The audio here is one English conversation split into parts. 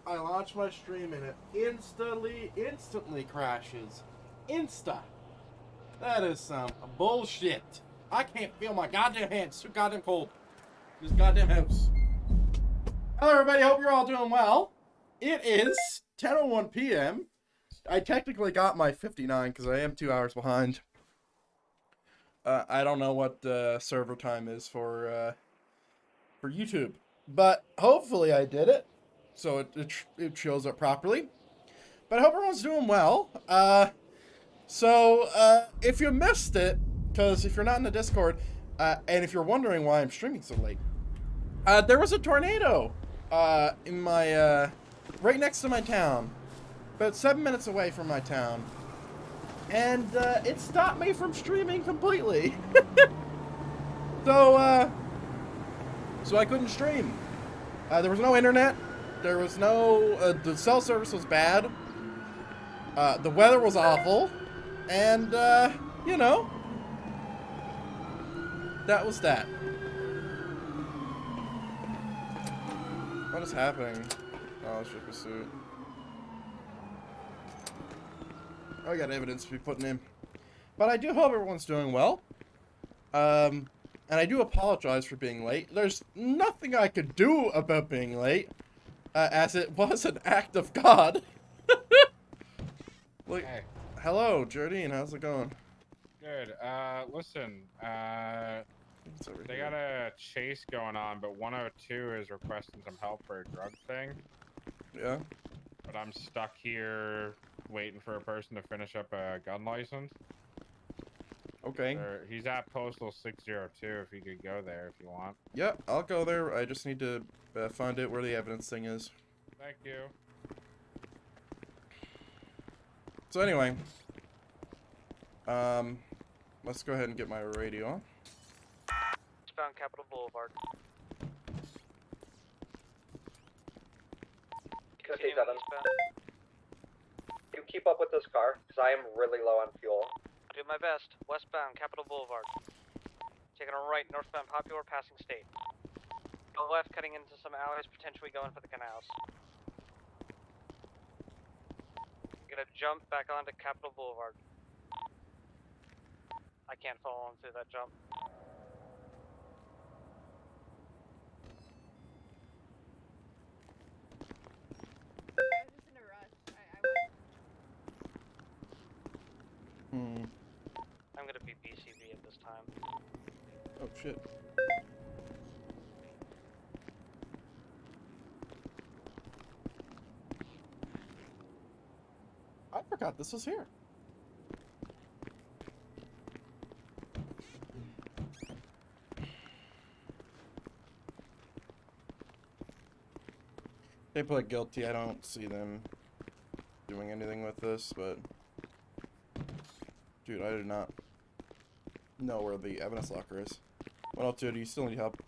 I launch my stream and it instantly crashes. Insta. That is some bullshit. I can't feel my goddamn hands. It's too goddamn cold. This goddamn house. Hello, everybody. Hope you're all doing well. It is 10:01 p.m. I technically got my 59 because I am 2 hours behind. I don't know what server time is for YouTube, but hopefully I did it, so it shows up properly. But I hope everyone's doing well. So if you missed it, because if you're not in the Discord, and if you're wondering why I'm streaming so late, there was a tornado in my right next to my town, about 7 minutes away from my town, and it stopped me from streaming completely. So I couldn't stream. There was no internet. There was no the cell service was bad. The weather was awful, and you know, that was that. What is happening? Oh, it's just pursuit. I got evidence to be putting in, but I do hope everyone's doing well. And I do apologize for being late. There's nothing I could do about being late, as it was an act of God. Like, hey. Hello, Jardine. How's it going? Good. Listen, they got a chase going on, but 102 is requesting some help for a drug thing. Yeah. But I'm stuck here waiting for a person to finish up a gun license. Okay. He's at Postal 602 if you could go there if you want. Yeah, I'll go there. I just need to find out where the evidence thing is. Thank you. So anyway, let's go ahead and get my radio on. Found Capitol Boulevard. Okay, Devin. You keep up with this car, because I am really low on fuel. Do my best. Westbound, Capitol Boulevard. Taking a right, northbound Popular, passing state. Go left, cutting into some alleys, potentially going for the canals. Gonna jump back onto Capitol Boulevard. I can't follow him through that jump. I was just in a rush. I'm gonna be BCB at this time. Oh shit. I forgot this was here. They pled guilty. I don't see them doing anything with this, but dude, I did not know where the evidence locker is. 102, do you still need help?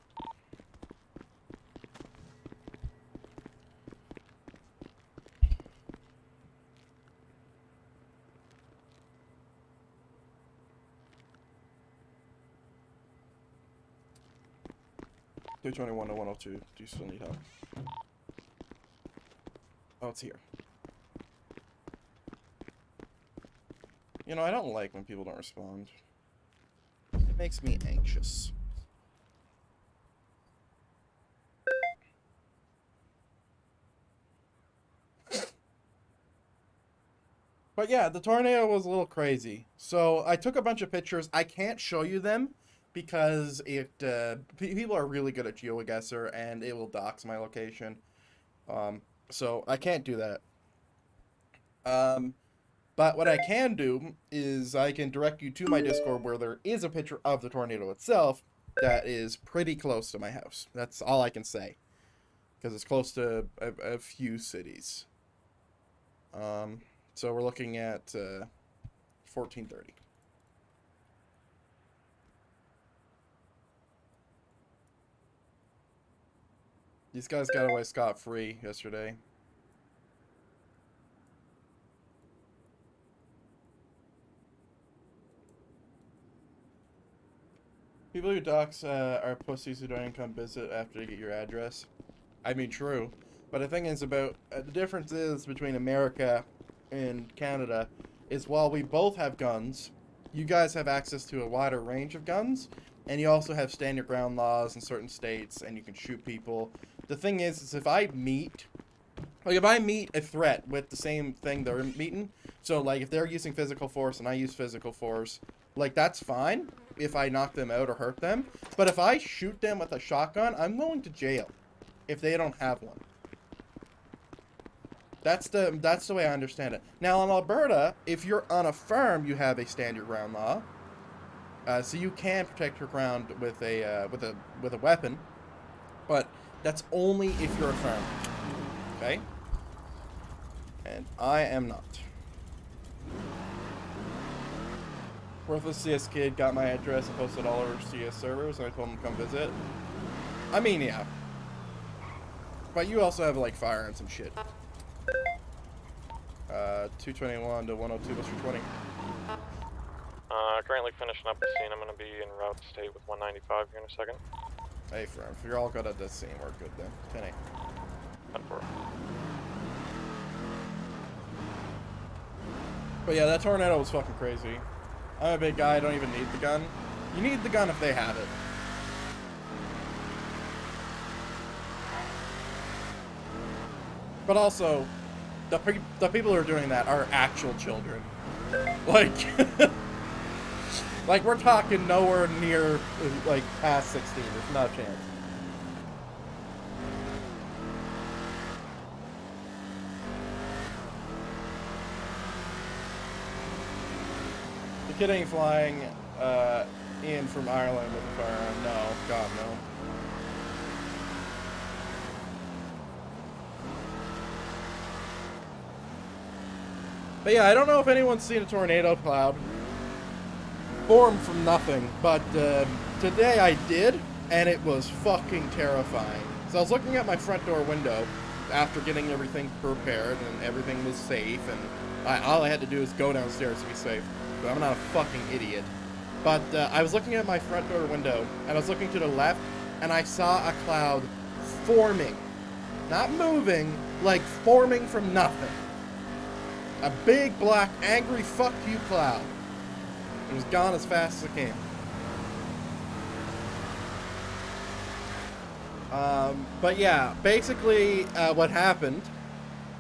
Two 21 to 102. Do you still need help? Oh, it's here. You know, I don't like when people don't respond. It makes me anxious. But yeah, the tornado was a little crazy. So I took a bunch of pictures. I can't show you them because people are really good at GeoGuessr and it will dox my location. So I can't do that. But what I can do is I can direct you to my Discord where there is a picture of the tornado itself that is pretty close to my house. That's all I can say. Because it's close to a few cities. So we're looking at 1430. These guys got away scot-free yesterday. People who dox are pussies who don't even come visit after you get your address. I mean, true. But the thing is about the difference is between America and Canada is while we both have guns, you guys have access to a wider range of guns, and you also have stand your ground laws in certain states, and you can shoot people. The thing is if I meet a threat with the same thing they're meeting, so like if they're using physical force and I use physical force, like that's fine if I knock them out or hurt them. But if I shoot them with a shotgun, I'm going to jail if they don't have one. That's the way I understand it. Now in Alberta, if you're on a farm, you have a stand your ground law, so you can protect your ground with a weapon, but that's only if you're a farmer. Okay. And I am not. Worthless CS kid got my address and posted all over CS servers, and I told him to come visit. I mean, yeah. But you also have like firearms and shit. 221 to 102, what's your 20? Currently finishing up the scene. I'm going to be en route to state with 195 here in a second. Hey, friend, if you're all good at this scene, we're good then. 10-8. 10-4. But yeah, that tornado was fucking crazy. I'm a big guy, I don't even need the gun. You need the gun if they have it. But also, the people who are doing that are actual children. Like, like we're talking nowhere near, like, past 16. There's not a chance. The kid ain't flying in from Ireland with a firearm. No, God, no. But yeah, I don't know if anyone's seen a tornado cloud form from nothing, but today I did, and it was fucking terrifying. So I was looking at my front door window after getting everything prepared and everything was safe, and all I had to do was go downstairs to be safe. But I'm not a fucking idiot. But I was looking at my front door window, and I was looking to the left, and I saw a cloud forming. Not moving, like forming from nothing. A big, black, angry fuck you cloud. It was gone as fast as it came. But yeah, basically what happened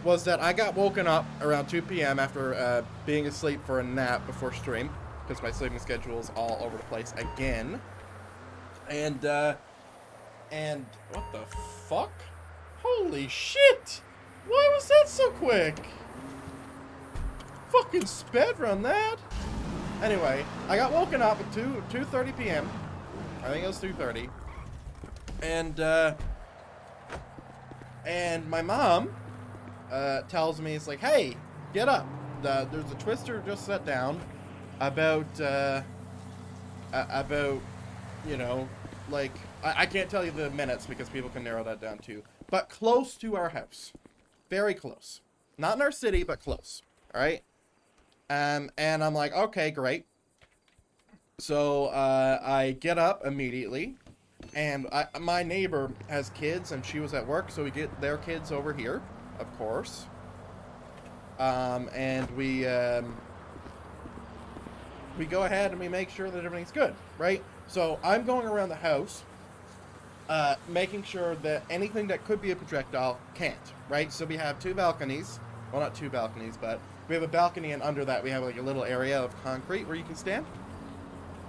was that I got woken up around 2 p.m. after being asleep for a nap before stream, because my sleeping schedule is all over the place again. And what the fuck? Holy shit! Why was that so quick? Fucking sped run that. Anyway, I got woken up at 2:30 p.m. I think it was 2:30. And my mom tells me, it's like, hey, get up. There's a twister just set down about you know, like, I can't tell you the minutes because people can narrow that down too, but close to our house. Very close. Not in our city, but close. All right. And I'm like, okay, great. So I get up immediately, and my neighbor has kids, and she was at work, so we get their kids over here, of course. And we go ahead and we make sure that everything's good, right? So I'm going around the house, making sure that anything that could be a projectile can't, right? So we have two balconies. Well, not two balconies, but we have a balcony, and under that we have like a little area of concrete where you can stand.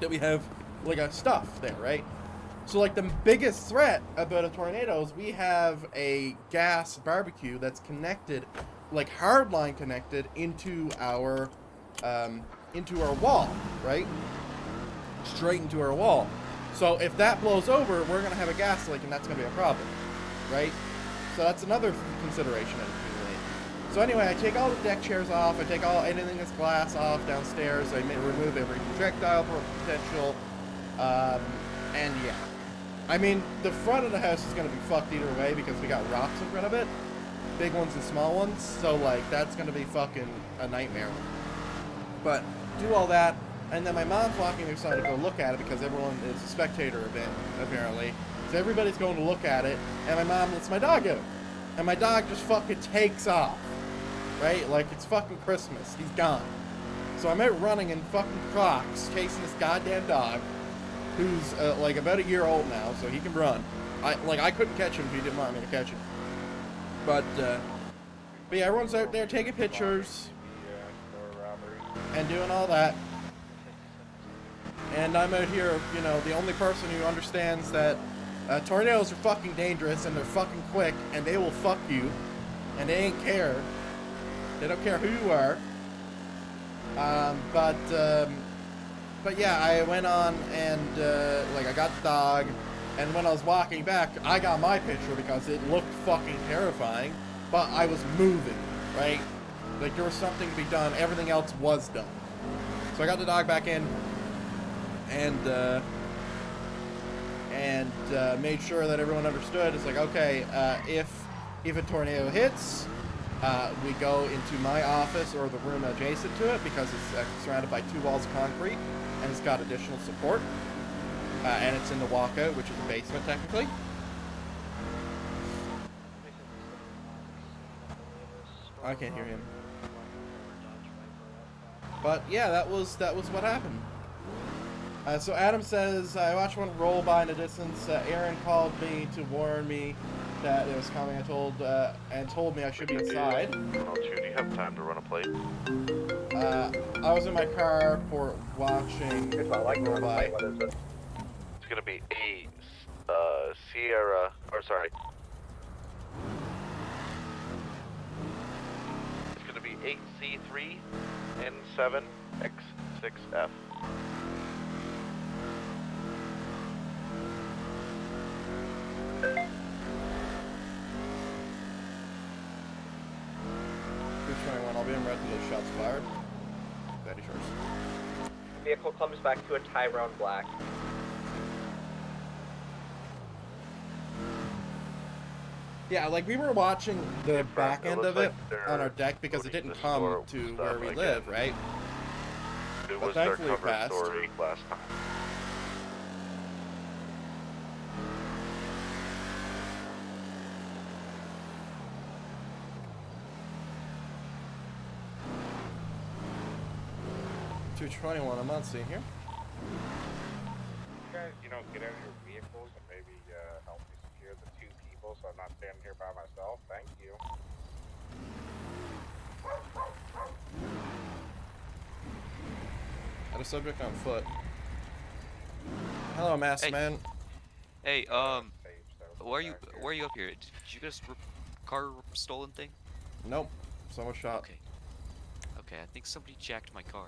That we have like a stuff there, right? So like the biggest threat about a tornado is we have a gas barbecue that's connected, like hardline connected into our wall, right? Straight into our wall. So if that blows over, we're gonna have a gas leak, and that's gonna be a problem, right? So that's another consideration. So anyway, I take all the deck chairs off, I take anything that's glass off downstairs, I remove every projectile potential, and yeah. I mean, the front of the house is going to be fucked either way because we got rocks in front of it, big ones and small ones, so like, that's going to be fucking a nightmare. But, do all that, and then my mom's walking her son to go look at it because everyone is a spectator event, apparently. So everybody's going to look at it, and my mom lets my dog out. and my dog just fucking takes off, right? Like it's fucking Christmas. He's gone. So I'm out running in fucking Crocs, chasing this goddamn dog, who's like about a year old now, so he can run. I couldn't catch him if he didn't want me to catch him. But yeah, everyone's out there taking pictures and doing all that. And I'm out here, you know, the only person who understands that tornadoes are fucking dangerous and they're fucking quick and they will fuck you and they ain't care. They don't care who you are. But yeah, I went on and like I got the dog, and when I was walking back, I got my picture because it looked fucking terrifying, but I was moving, right? Like there was something to be done, everything else was done. So I got the dog back in and made sure that everyone understood. It's like, okay, if a tornado hits, we go into my office or the room adjacent to it because it's surrounded by 2 walls of concrete and it's got additional support. And it's in the walkout, which is the basement technically. I can't hear him. But yeah, that was what happened. So Adam says, I watched one roll by in the distance. Aaron called me to warn me that it was coming. And told me I should be inside. 102, do you have time to run a plate? I was in my car for watching Here's what I like to roll run a by. plate. What is it? It's gonna be a Sierra, or sorry. It's gonna be 8C3 N7X6F. I'll be in red to those shots fired. Daddy shores. Vehicle comes back to a Tyrone Black. Yeah, like we were watching the back it end looks of it like on our deck because it they're didn't come store to stuff where we again. live, right? It But was their thankfully it cover passed. story last time. $221. I'm not seeing here. You guys, you know, get out of your vehicles and maybe help me secure the 2 people so I'm not standing here by myself. Thank you. Got a subject on foot. Hello, masked Hey. man. Hey, Safe, so why are you back here. why are you up here? Did you guys car stolen thing? Nope. Someone shot. Okay. Okay, I think somebody jacked my car.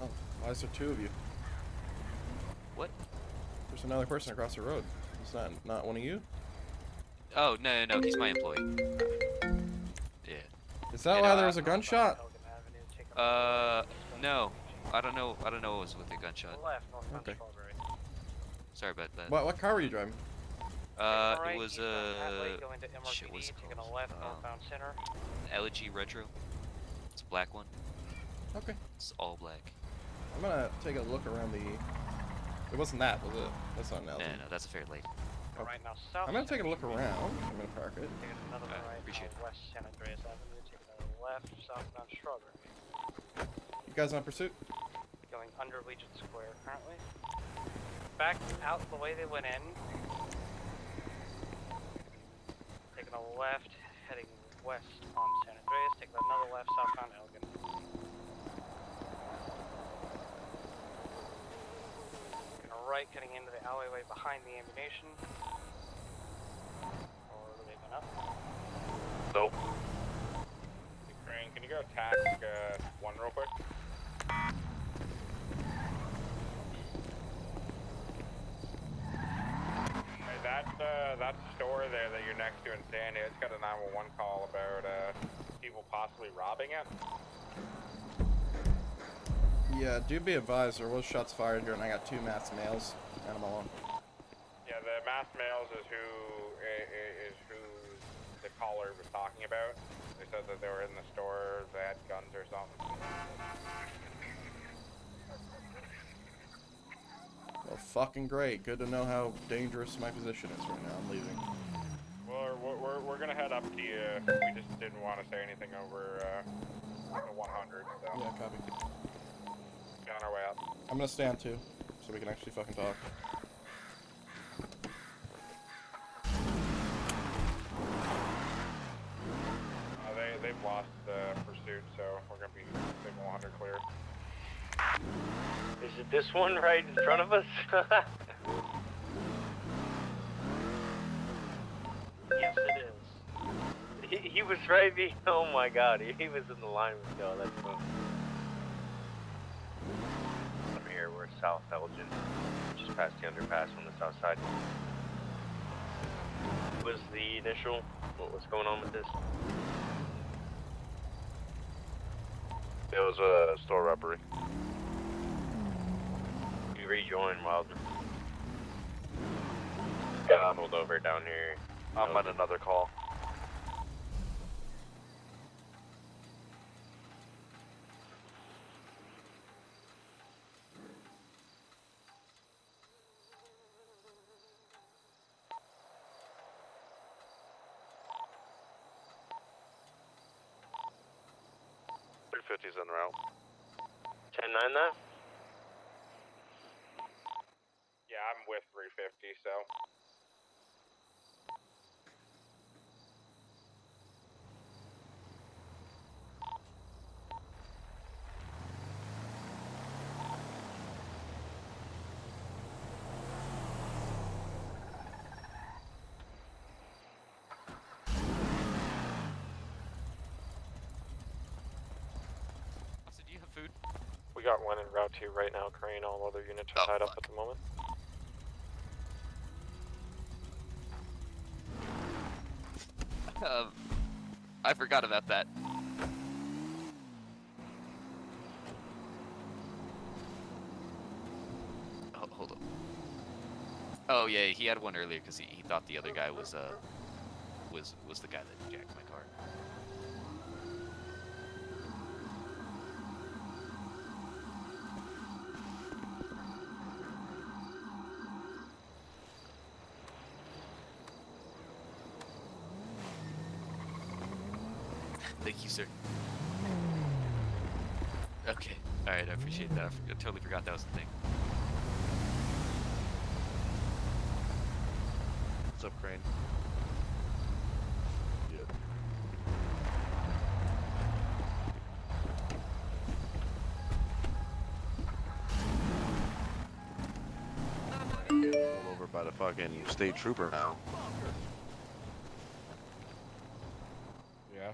Oh, why is there 2 of you? What? There's another person across the road. It's not one of you? Oh no, he's my employee. Yeah. Is that And, why there was a gunshot? No. I don't know what was with the gunshot. Left, northbound Okay. Strawberry. Sorry about that. What car were you driving? It was going to shit, what's MRPD, it taking called? a left, northbound center. LG Retro. It's a black one. Okay. It's all black. I'm gonna take a look around the... It wasn't that, was it? That's not an No, LG. that's a fair lady. Okay. Right now, south. I'm gonna take a look around. I'm gonna park it. Taking another one right appreciate now, west San Andreas Avenue, taking a left, southbound Strawberry. You guys on pursuit? Going under Legion Square currently. Back out the way they went in. Taking a left, heading west on San Andreas, taking another left southbound Elgin. Taking a right, cutting into the alleyway behind the ammunition. Or are they going up? Nope. Ukraine, can you go attack 1 real quick? Hey, that store there that you're next to in Sandy, it's got a 911 call about people possibly robbing it. Yeah, do be advised, there was shots fired here and I got 2 masked males and I'm alone. Yeah, the masked males is who the caller was talking about. They said that they were in the store, they had guns or something. Well, fucking great. Good to know how dangerous my position is right now. I'm leaving. Well, we're we're gonna head up to you. We just didn't want to say anything over the 100. So Yeah, copy. on our way up. I'm gonna stand too, so we can actually fucking talk. They've lost the pursuit, so we're gonna be signal 100 clear. Is it this one right in front of us? Yes, it is. He was right behind. Oh my god, he was in the line with y'all. That's fun. I'm here. We're South Elgin, just past the underpass on the south side. What was the initial? What's going on with this? It was a store robbery. You rejoined Wilder. Got pulled over down here. I'm on another call. .350's en route. 10-9 that? Yeah, I'm with 350, so. So do you have food? We got one en route 2 right now, Crane. All other units are tied up at the moment. I forgot about that. Oh, hold on. Oh yeah, he had one earlier because he thought the other guy was the guy that jacked my car. Thank you, sir. Okay. Alright, I appreciate that. I totally forgot that was the thing. What's up, Crane? Pulled over by the fucking state trooper now. Yeah.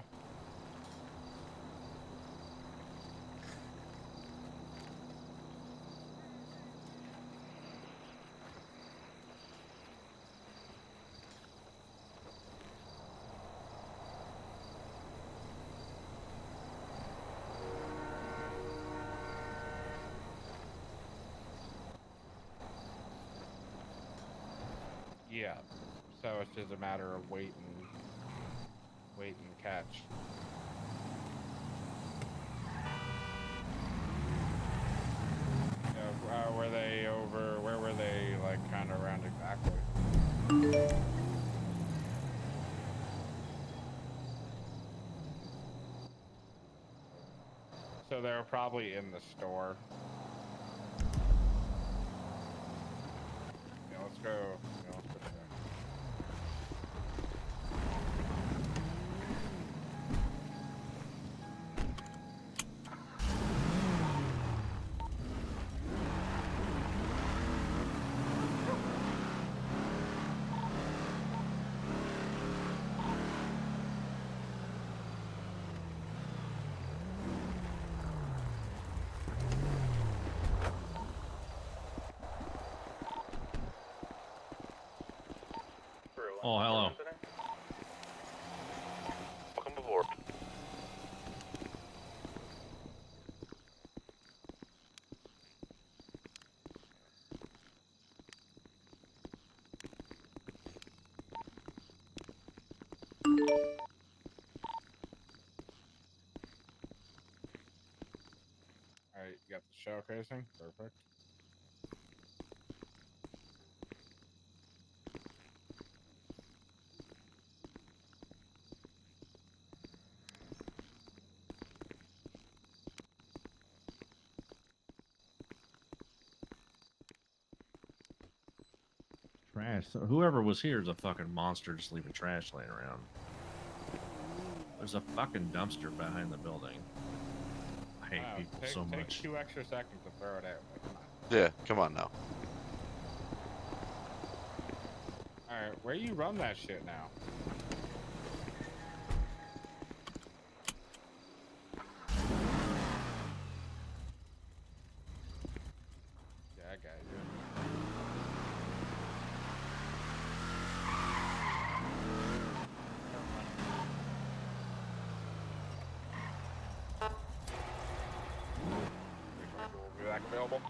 Yeah. So it's just a matter of wait and catch. Yeah, were they over? Where were they? Like kind of around exactly. So they were probably in the store. Yeah, let's go. Yeah, let's go check. Oh, hello. Welcome aboard. Alright, you got the shell casing? Perfect. whoever was here is a fucking monster just leaving trash laying around. There's a fucking dumpster behind the building. I hate Wow, people take, so take much. 2 extra seconds to throw it out. Like, come on. Yeah, come on now. Alright, where you run that shit now? Yeah, I got you. Will be back available.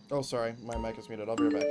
Oh, sorry, my mic is muted. I'll be right back.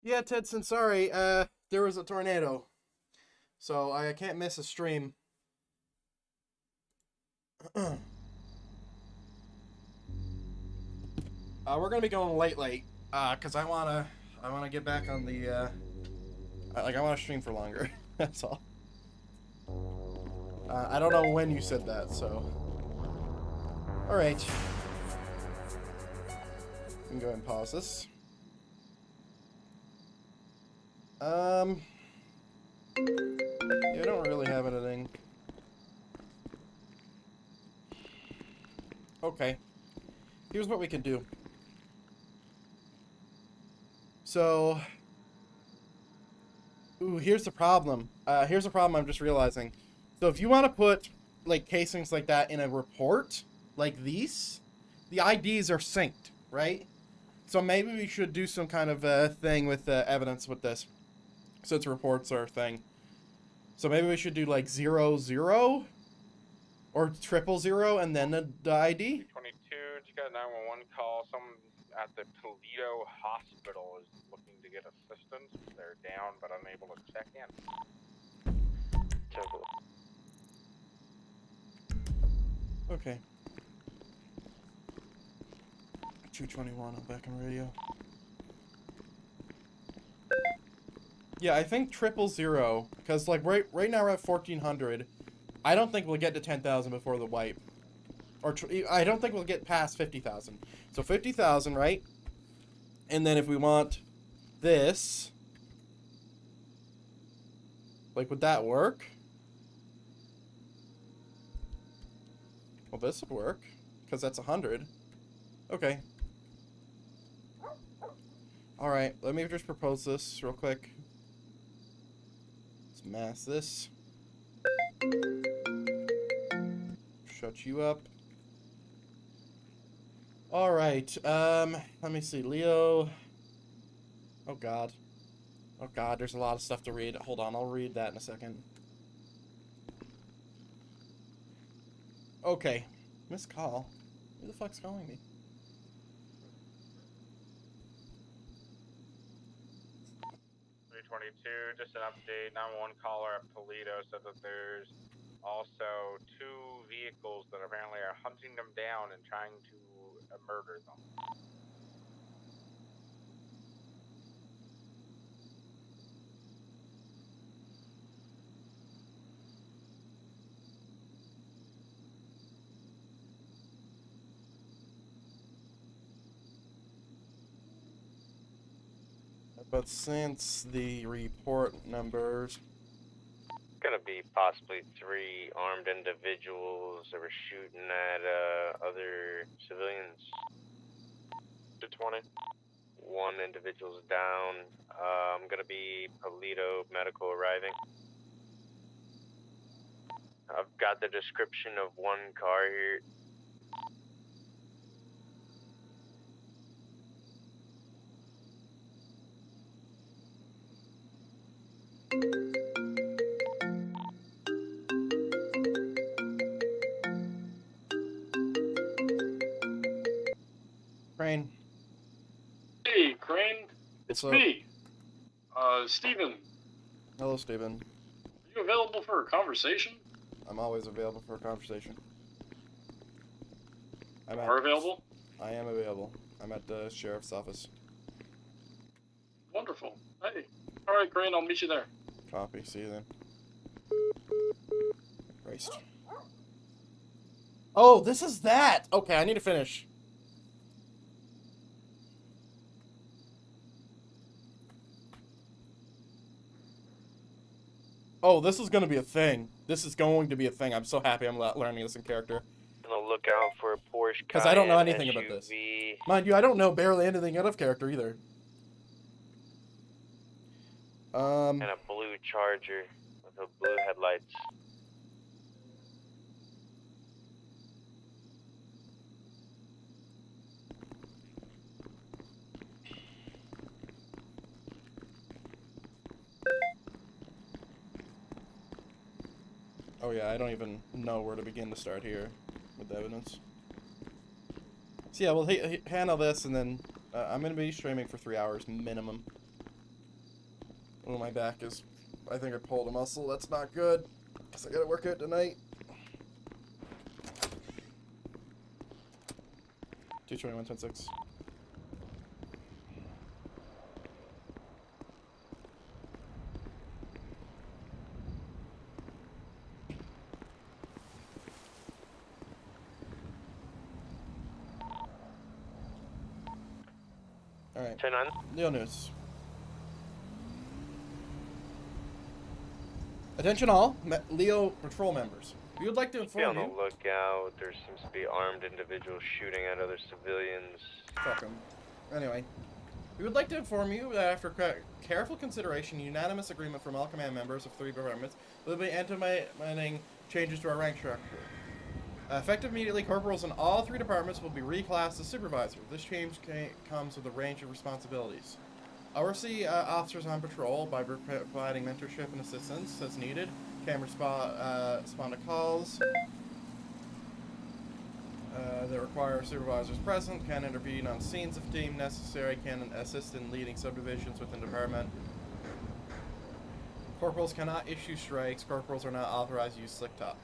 Yeah, Tedson, sorry. There was a tornado. So I can't miss a stream. We're gonna be going late. Cause I wanna get back on the, I wanna stream for longer. That's all. I don't know when you said that, so. Alright. We can go ahead and pause this. Yeah, I don't really have anything. Okay. Here's what we can do. So, ooh, here's the problem. Here's the problem I'm just realizing. So if you want to put, like, casings like that in a report, like these, the IDs are synced, right? So maybe we should do some kind of thing with evidence with this. Since reports are a thing. So maybe we should do, like, 00? Or 000 and then the ID? 22, just got a 911 call. Someone at the Toledo Hospital is looking to get assistance. They're down but unable to check in. Okay. 221, I'm back on radio. Yeah, I think 000, because, like, right now we're at 1,400. I don't think we'll get to 10,000 before the wipe. Or, I don't think we'll get past 50,000. So 50,000, right? And then if we want this, like, would that work? Well, this would work, because that's 100. Okay. Alright, let me just propose this real quick. Let's mask this. Shut you up. Alright, let me see. Leo. Oh god. Oh god, there's a lot of stuff to read. Hold on, I'll read that in a second. Okay. Missed call. Who the fuck's calling me? Just an update. 911 caller at Toledo said that there's also 2 vehicles that apparently are hunting them down and trying to murder them. But since the report numbers... Gonna be possibly 3 armed individuals that were shooting at other civilians. 220. 1 individual's down. I'm gonna be Toledo medical arriving. I've got the description of 1 car here. Crane. Hey, Crane. It's me. Steven. Hello, Steven. Are you available for a conversation? I'm always available for a conversation. You are available? I am available. I'm at the sheriff's office. Wonderful. Hey. Alright, Crane, I'll meet you there. Copy. See you then. Christ. Oh, this is that! Okay, I need to finish. Oh, this is gonna be a thing. This is going to be a thing. I'm so happy I'm learning this in character. Gonna look out for a Porsche because I don't know Cayenne anything SUV. about this. Mind you, I don't know barely anything out of character either. And a blue Charger with the blue headlights. Oh yeah, I don't even know where to begin to start here with the evidence. So yeah, we'll handle this, and then I'm going to be streaming for 3 hours minimum. Oh, my back is... I think I pulled a muscle. That's not good. Because I gotta work out tonight. 221.6. Alright. 10-9. Leo News. Attention all, Leo Patrol members. We would like to Be inform on the you... lookout. There seems to be armed individuals shooting at other civilians. Fuck 'em. Anyway. We would like to inform you that after careful consideration, unanimous agreement from all command members of 3 departments, we'll be implementing changes to our rank structure. Effective immediately, corporals in all 3 departments will be reclassed as supervisor. This change comes with a range of responsibilities. Oversee officers on patrol by providing mentorship and assistance as needed. Can respond to calls that require supervisors present. Can intervene on scenes if deemed necessary. Can assist in leading subdivisions within the department. Corporals cannot issue strikes. Corporals are not authorized to use slick top.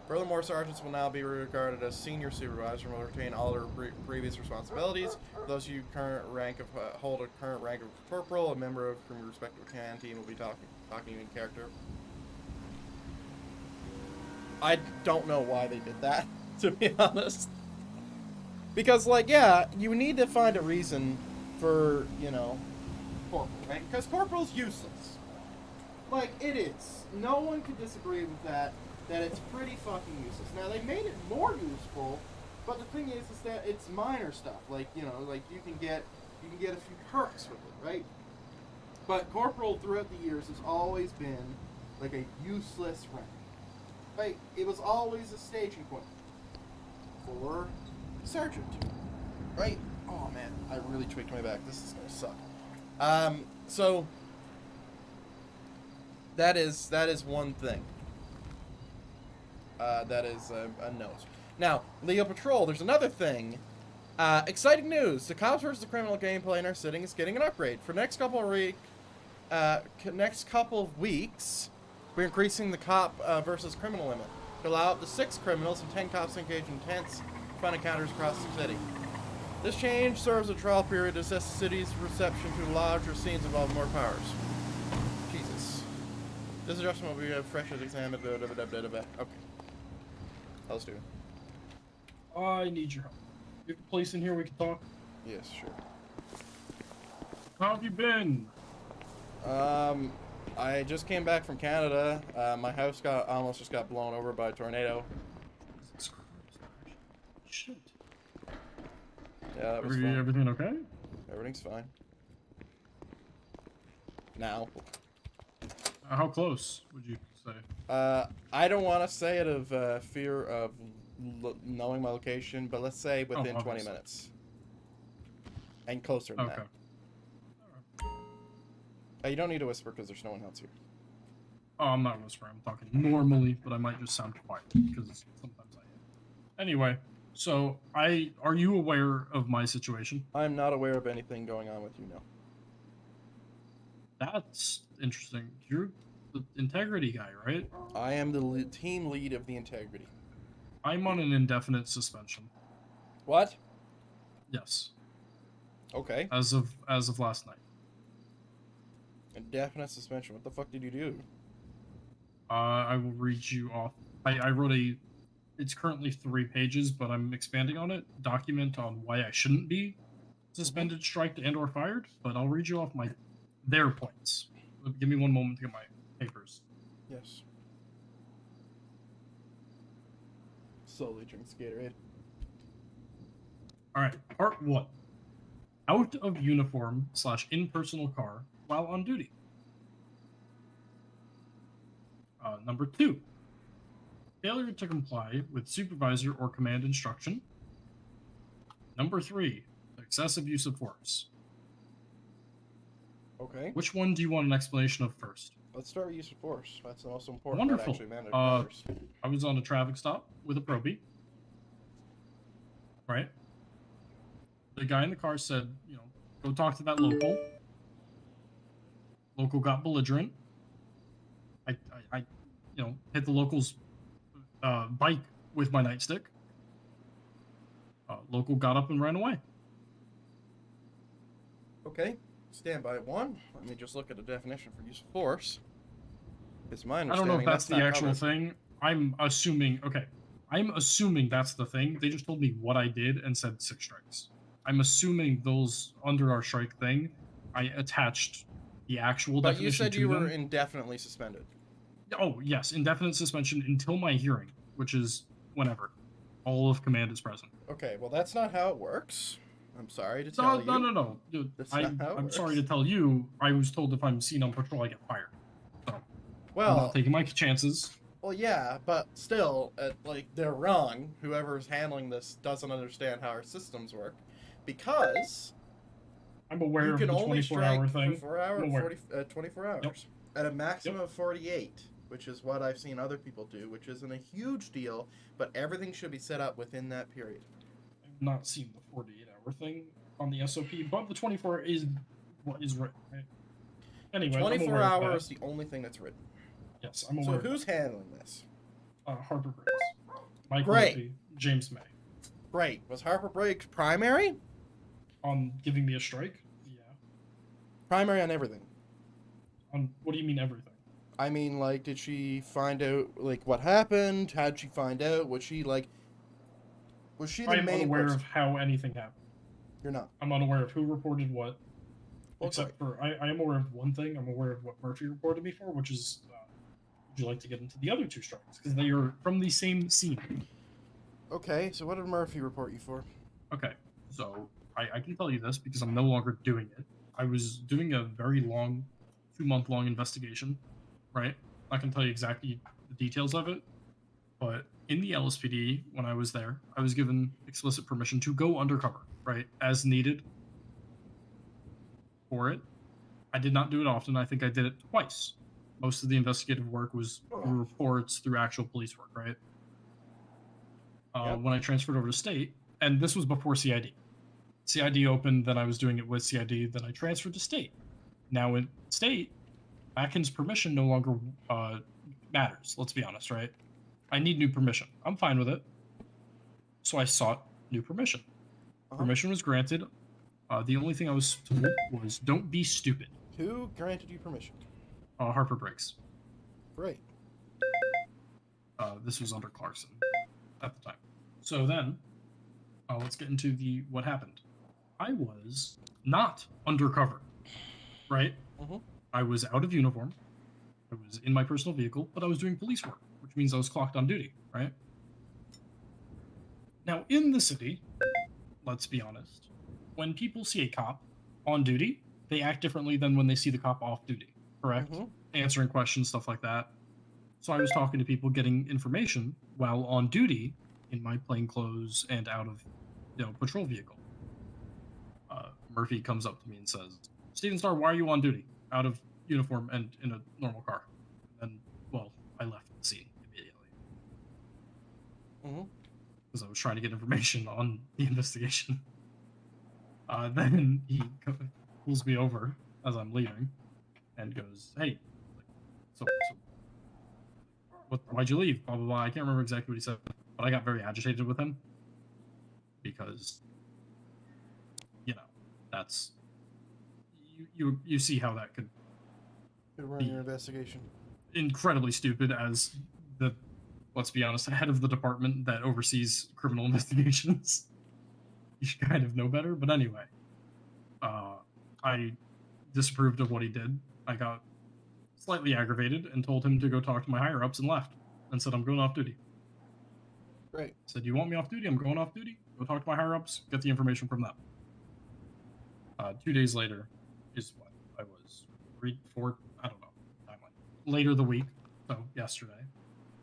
Furthermore, sergeants will now be regarded as senior supervisors and will retain all their previous responsibilities. For those of you hold a current rank of corporal, a member of your respective command team will be talking in character. I don't know why they did that, to be honest. Because, like, yeah, you need to find a reason for, you know, corporal, right? Because corporal's useless. Like, it is. No one could disagree with that it's pretty fucking useless. Now, they made it more useful, but the thing is that it's minor stuff. Like, you know, like, you can get a few perks with it, right? But corporal, throughout the years, has always been, like, a useless rank. Like, it was always a staging point for sergeant, right? Oh man, I really tweaked my back. This is gonna suck. So that is one thing. That is a note. Now, Leo Patrol. There's another thing. Exciting news: the Cops vs. the Criminal gameplay in our sitting is getting an upgrade for next couple of weeks. We're increasing the cop versus criminal limit to allow up to 6 criminals and 10 cops to engage in intense fun encounters across the city. This change serves a trial period to assess the city's reception to larger scenes involving more powers. Jesus. This adjustment will be fresh as examined. Okay. Let's do it. I need your help. You have a place in here we can talk? Yes, sure. How have you been? I just came back from Canada. My house almost just got blown over by a tornado. Shit. Yeah, that was fun. Everything okay? Everything's fine. Now. How close would you say? I don't want to say it of fear of knowing my location, but let's say within 20 minutes. And closer than that. You don't need to whisper because there's no one else here. Oh, I'm not whispering. I'm talking normally, but I might just sound quiet because sometimes I am. Anyway, so are you aware of my situation? I'm not aware of anything going on with you, no. That's interesting. You're the integrity guy, right? I am the team lead of the integrity. I'm on an indefinite suspension. What? Yes. Okay. As of last night. Indefinite suspension. What the fuck did you do? I will read you off. I wrote it's currently 3 pages, but I'm expanding on it. Document on why I shouldn't be suspended, striked, and or fired. But I'll read you off their points. Give me one moment to get my papers. Yes. Slowly drink Gatorade. All right. Part 1. Out of uniform / in personal car while on duty. Number 2. Failure to comply with supervisor or command instruction. Number 3. Excessive use of force. Okay. Which one do you want an explanation of first? Let's start with use of force. That's the most important. Wonderful. Part, actually, I was on a traffic stop with a probie. Right? The guy in the car said, go talk to that local. Local got belligerent. I hit the local's bike with my nightstick. Local got up and ran away. Okay, standby 1. Let me just look at the definition for use of force. It's my I don't understanding know if that's the not actual covered. thing. I'm assuming that's the thing. They just told me what I did and said 6 strikes. I'm assuming those under our strike thing, I attached the actual But definition you said to you them. were indefinitely suspended. Oh, yes, indefinite suspension until my hearing, which is whenever. All of command is present. Okay, well that's not how it works. I'm sorry to tell you. No. Dude, That's not how it I'm works. sorry to tell you, I was told if I'm seen on patrol, I get fired. So, Well, I'm not taking my chances. Well, yeah, but still, they're wrong. Whoever's handling this doesn't understand how our systems work, because I'm aware you of can the only 24-hour strike thing. for 4 hours, I'm aware. 24 hours, Yep. at a maximum of 48, which is what I've seen other people do, which isn't a huge deal, but everything should be set up within that period. I've not seen the 48-hour thing on the SOP, but the 24 is what is written. Right? Anyway, 24 hours is the only thing that's written. Yes, I'm So aware. who's handling this? Harper Briggs. Mike Great. Murphy, James May. Great. Was Harper Briggs primary? On giving me a strike? Yeah. Primary on everything. On what do you mean everything? I mean, did she find out, what happened? How'd she find out? Was she the I'm main unaware person? of how anything happened. You're not. I'm unaware of who reported what. Well, except for, I am aware of one thing. I'm aware of what Murphy reported me for, which is, would you like to get into the other 2 strikes? Because they are from the same scene. Okay, so what did Murphy report you for? Okay, so I can tell you this because I'm no longer doing it. I was doing a very long, 2-month-long investigation, right? I can tell you exactly the details of it, but in the LSPD, when I was there, I was given explicit permission to go undercover, right, as needed for it. I did not do it often. I think I did it twice. Most of the investigative work was through reports, through actual police work, right? When I transferred over to state, and this was before CID. CID opened, then I was doing it with CID, then I transferred to state. Now in state, Atkin's permission no longer matters, let's be honest, right? I need new permission. I'm fine with it. So I sought new permission. Permission was granted. The only thing I was told was, don't be stupid. Who granted you permission? Harper Briggs. Great. This was under Clarkson at the time. So then, let's get into what happened. I was not undercover, right? I was out of uniform. I was in my personal vehicle, but I was doing police work, which means I was clocked on duty, right? Now, in the city, let's be honest, when people see a cop on duty, they act differently than when they see the cop off duty, correct? Answering questions, stuff like that. So I was talking to people, getting information while on duty in my plain clothes and out of, patrol vehicle. Murphy comes up to me and says, "Steven Starr, why are you on duty out of uniform and in a normal car?" And I left the scene immediately because I was trying to get information on the investigation. Then he pulls me over as I'm leaving and goes, "Hey, so why'd you leave? Blah blah blah." I can't remember exactly what he said, but I got very agitated with him because, that's you see how that could run your investigation. Incredibly stupid as the, let's be honest, head of the department that oversees criminal investigations. You should kind of know better, but anyway, I disapproved of what he did. I got slightly aggravated and told him to go talk to my higher ups and left and said, "I'm going off duty." Great. Said, "You want me off duty? I'm going off duty. Go talk to my higher ups, get the information from them." 2 days later is what I was, 3, 4, I don't know, timeline. Later the week, so yesterday,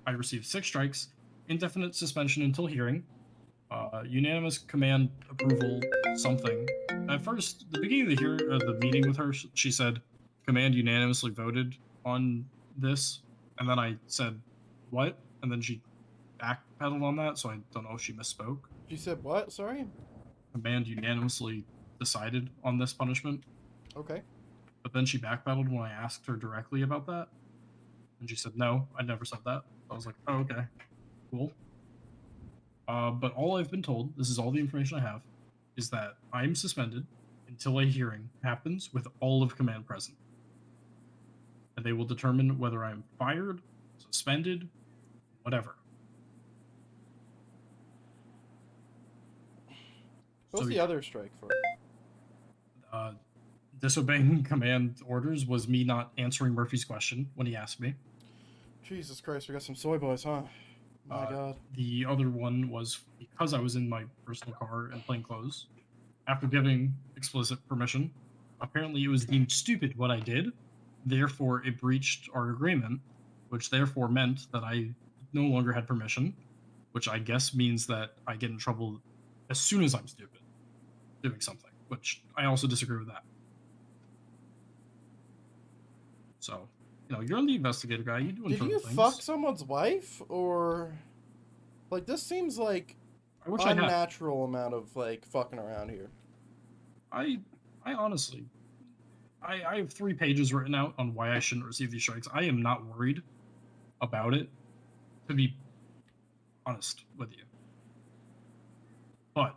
I received 6 strikes, indefinite suspension until hearing, unanimous command approval, something. At first, the beginning of the meeting with her, she said, "Command unanimously voted on this," and then I said, "What?" And then she backpedaled on that, so I don't know if she misspoke. She said what? Sorry? Command unanimously decided on this punishment. Okay. But then she backpedaled when I asked her directly about that. And she said, no, I never said that. I was like, oh, okay, cool. But all I've been told, this is all the information I have, is that I'm suspended until a hearing happens with all of command present. And they will determine whether I'm fired, suspended, whatever. What's the other strike for? Disobeying command orders was me not answering Murphy's question when he asked me. Jesus Christ, we got some soy boys, huh? My God. The other one was because I was in my personal car and plain clothes. After giving explicit permission, apparently it was deemed stupid what I did. Therefore, it breached our agreement, which therefore meant that I no longer had permission, which I guess means that I get in trouble as soon as I'm stupid doing something, which I also disagree with that. So, you know, you're the investigator guy. You doing Did you things. fuck someone's wife, or like this seems like unnatural amount of like fucking around here? I honestly, I have 3 pages written out on why I shouldn't receive these strikes. I am not worried about it, to be honest with you. But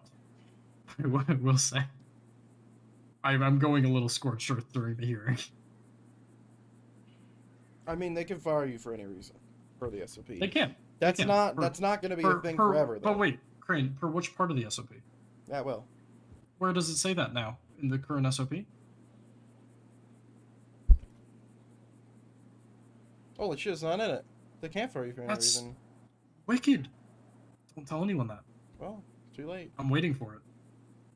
I will say, I'm going a little scorched earth during the hearing. I mean, they can fire you for any reason for the SOP. They can. That's They can. not. That's not going to be a thing forever. Though. But wait, Crane, for which part of the SOP? Yeah, well. Where does it say that now in the current SOP? Holy shit, it's not in it. They can't fire you for any reason. Wicked. Don't tell anyone that. Well, too late. I'm waiting for it.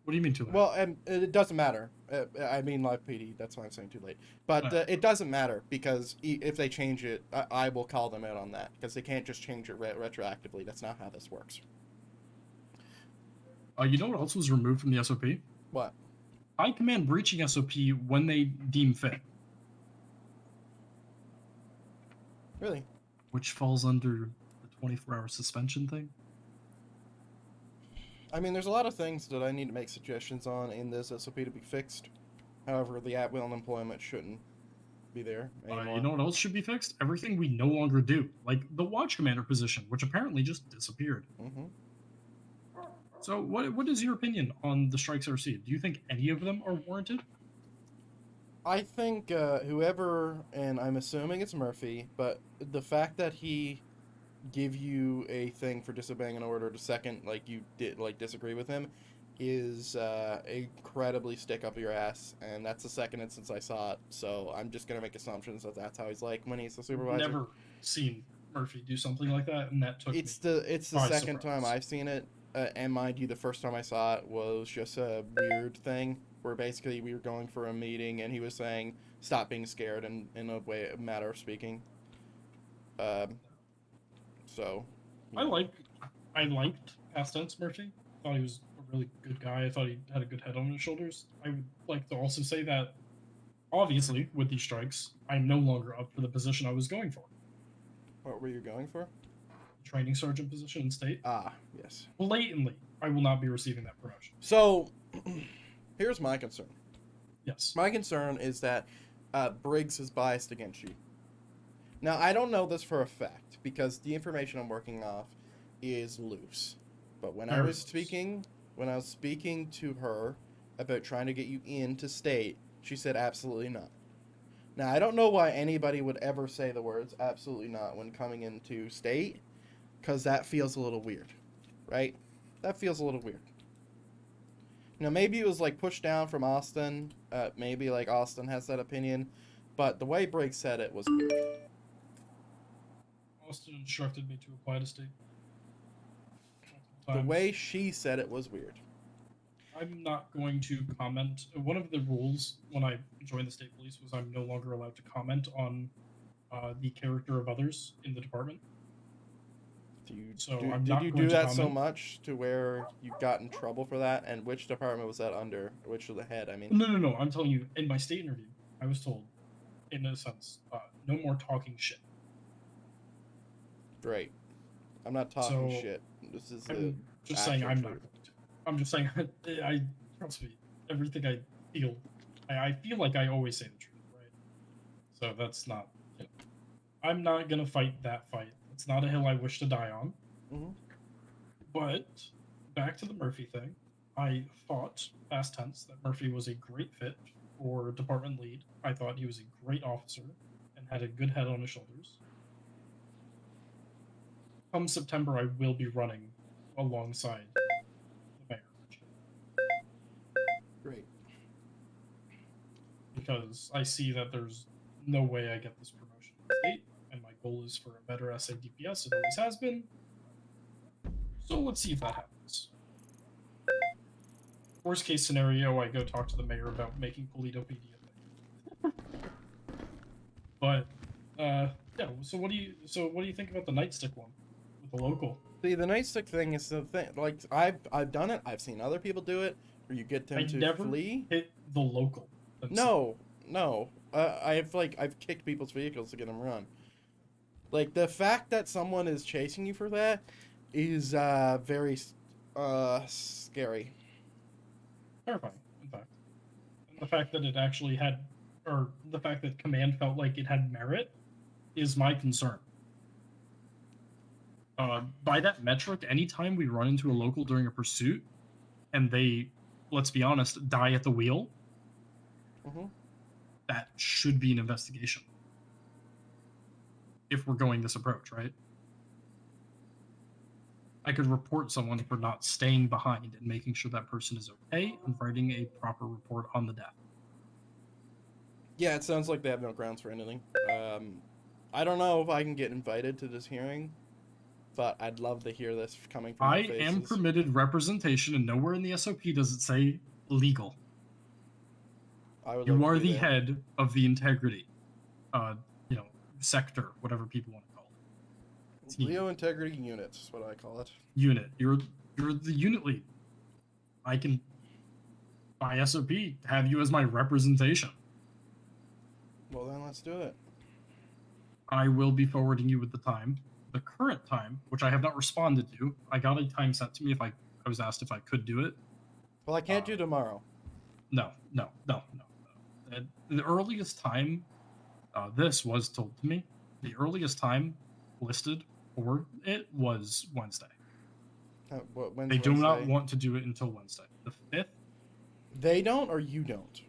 What do you mean too late? Well, and it doesn't matter. I mean live PD. That's why I'm saying too late. But it doesn't matter because if they change it, I will call them out on that because they can't just change it retroactively. That's not how this works. You know what else was removed from the SOP? What? High command breaching SOP when they deem fit. Really? Which falls under the 24-hour suspension thing. I mean, there's a lot of things that I need to make suggestions on in this SOP to be fixed. However, the at-will employment shouldn't be there anymore. You know what else should be fixed? Everything we no longer do. Like the watch commander position, which apparently just disappeared. Mm-hmm. So what is your opinion on the strikes I received? Do you think any of them are warranted? I think whoever, and I'm assuming it's Murphy, but the fact that he give you a thing for disobeying an order to second, like you did, like disagree with him, is incredibly stick up your ass, and that's the second instance I saw it. So I'm just gonna make assumptions that that's how he's like when he's the supervisor. Never seen Murphy do something like that, and that took. It's the second time I've seen it, and mind you, the first time I saw it was just a weird thing where basically we were going for a meeting, and he was saying stop being scared, in a matter of speaking. So, I liked past tense Murphy. I thought he was a really good guy. I thought he had a good head on his shoulders. I would like to also say that, obviously, with these strikes, I'm no longer up for the position I was going for. What were you going for? Training sergeant position in state. Ah, yes. Blatantly, I will not be receiving that promotion. So, here's my concern. Yes. My concern is that Briggs is biased against you. Now, I don't know this for a fact, because the information I'm working off is loose. But when I was speaking to her about trying to get you into state, she said absolutely not. Now, I don't know why anybody would ever say the words absolutely not when coming into state, because that feels a little weird, right? That feels a little weird. Now, maybe it was like pushed down from Austin. Maybe like Austin has that opinion, but the way Briggs said it was weird. Austin instructed me to apply to state. The way she said it was weird. I'm not going to comment. One of the rules when I joined the state police was I'm no longer allowed to comment on the character of others in the department. Did you do that so much to where you got in trouble for that? And which department was that under? Which was the head? I mean. No. I'm telling you, in my state interview, I was told, in a sense, no more talking shit. Great. I'm not talking shit. This is just saying I'm not going to. I'm just saying I trust me. Everything I feel like I always say the truth. So that's not. You know, I'm not gonna fight that fight. It's not a hill I wish to die on. Mhm. But back to the Murphy thing. I thought, past tense, that Murphy was a great fit for department lead. I thought he was a great officer and had a good head on his shoulders. Come September, I will be running alongside the mayor. Great. Because I see that there's no way I get this promotion in the state, and my goal is for a better SADPS. It always has been. So let's see if that happens. Worst case scenario, I go talk to the mayor about making Polito PD a thing. But yeah. So what do you think about the nightstick one with the local? See, the nightstick thing is the thing. Like I've done it. I've seen other people do it, where you get them I to never flee. hit the local. themselves. No. I've kicked people's vehicles to get them run. Like the fact that someone is chasing you for that is very scary. Terrifying, in fact. And the fact that it actually had, or the fact that command felt like it had merit, is my concern. By that metric, anytime we run into a local during a pursuit, and they, let's be honest, die at the wheel, that should be an investigation. If we're going this approach, right? I could report someone for not staying behind and making sure that person is okay and writing a proper report on the death. Yeah, it sounds like they have no grounds for anything. I don't know if I can get invited to this hearing, but I'd love to hear this coming from I their faces. am permitted representation, and nowhere in the SOP does it say legal. You are the head of the integrity, sector, whatever people want to call it. Leo Integrity Unit is what I call it. Unit. You're the unit lead. I can, by SOP, have you as my representation. Well, then let's do it. I will be forwarding you with the time. The current time, which I have not responded to. I got a time sent to me if I was asked if I could do it. Well, I can't do tomorrow. No. The earliest time, this was told to me, the earliest time listed for it was Wednesday. They do not want to do it until Wednesday. The 5th? They don't, or you don't?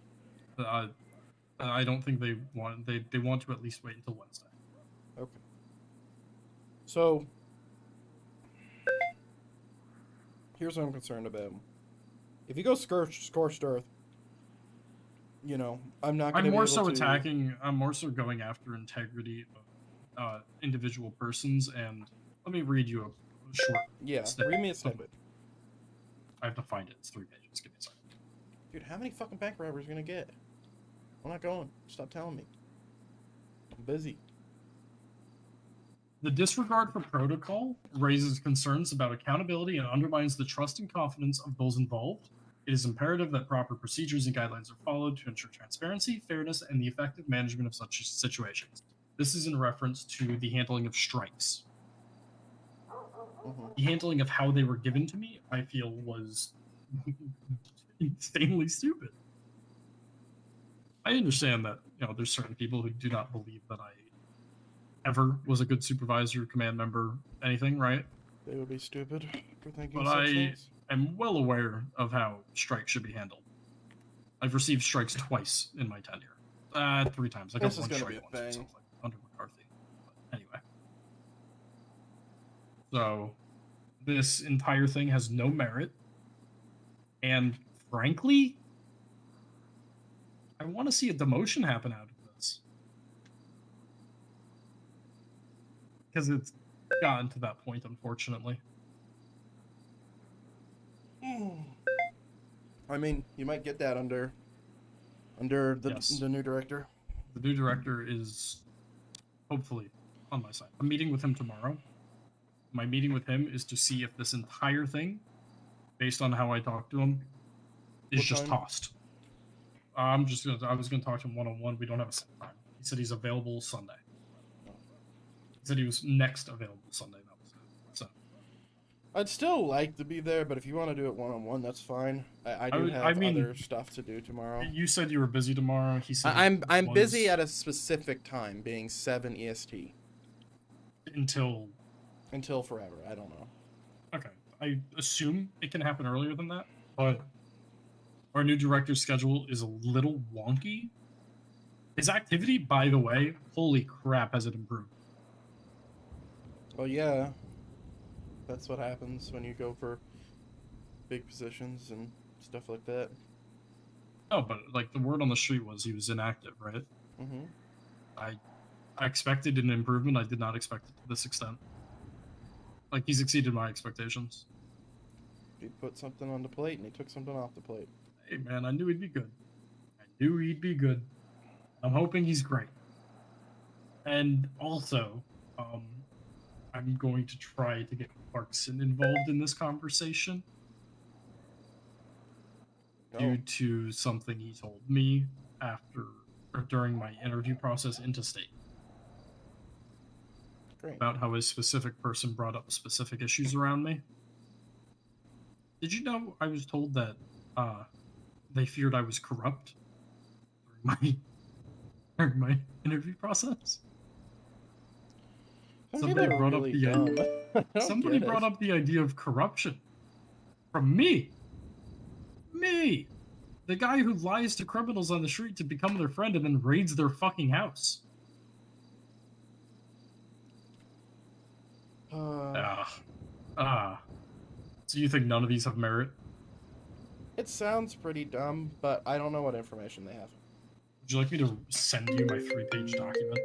I don't think they want. They want to at least wait until Wednesday. Okay. So, here's what I'm concerned about. If you go scorched earth, I'm not going to be able to... I'm more so going after integrity of individual persons, and let me read you a short snippet. Read me a snippet. I have to find it. It's 3 pages. Give me a second. Dude, how many fucking bank robbers are you going to get? I'm not going. Stop telling me. I'm busy. The disregard for protocol raises concerns about accountability and undermines the trust and confidence of those involved. It is imperative that proper procedures and guidelines are followed to ensure transparency, fairness, and the effective management of such situations. This is in reference to the handling of strikes. The handling of how they were given to me, I feel, was insanely stupid. I understand that, there's certain people who do not believe that I ever was a good supervisor, command member, anything, right? They would be stupid for thinking but such I things. am well aware of how strikes should be handled. I've received strikes twice in my tenure. 3 times. I got This is one gonna strike be a once or thing. something under McCarthy. But anyway. So, this entire thing has no merit. And frankly, I want to see a demotion happen out of this. Because it's gotten to that point, unfortunately. I mean, you might get that under the new director. The new director is hopefully on my side. I'm meeting with him tomorrow. My meeting with him is to see if this entire thing, based on how I talked to him, is What just time? tossed. I was gonna talk to him one-on-one. We don't have a set time. He said he's available Sunday. He said he was next available Sunday. That was it. So I'd still like to be there, but if you want to do it one-on-one, that's fine. I do have other stuff to do tomorrow. You said you were busy tomorrow. He said I'm busy at a specific time, being 7 EST. Until forever. I don't know. Okay. I assume it can happen earlier than that, but our new director's schedule is a little wonky. His activity, by the way, holy crap, has it improved. Well, yeah. That's what happens when you go for big positions and stuff like that. Oh, but like the word on the street was he was inactive, right? Mm-hmm. I expected an improvement. I did not expect it to this extent. Like, he's exceeded my expectations. He put something on the plate and he took something off the plate. Hey, man, I knew he'd be good. I'm hoping he's great. And also, I'm going to try to get Clarkson involved in this conversation. Due to something he told me during my interview process into state. Great. About how a specific person brought up specific issues around me. Did you know I was told that they feared I was corrupt during my interview process? Somebody brought up the idea of corruption from me. Me, the guy who lies to criminals on the street to become their friend and then raids their fucking house. So you think none of these have merit? It sounds pretty dumb, but I don't know what information they have. Would you like me to send you my 3-page document?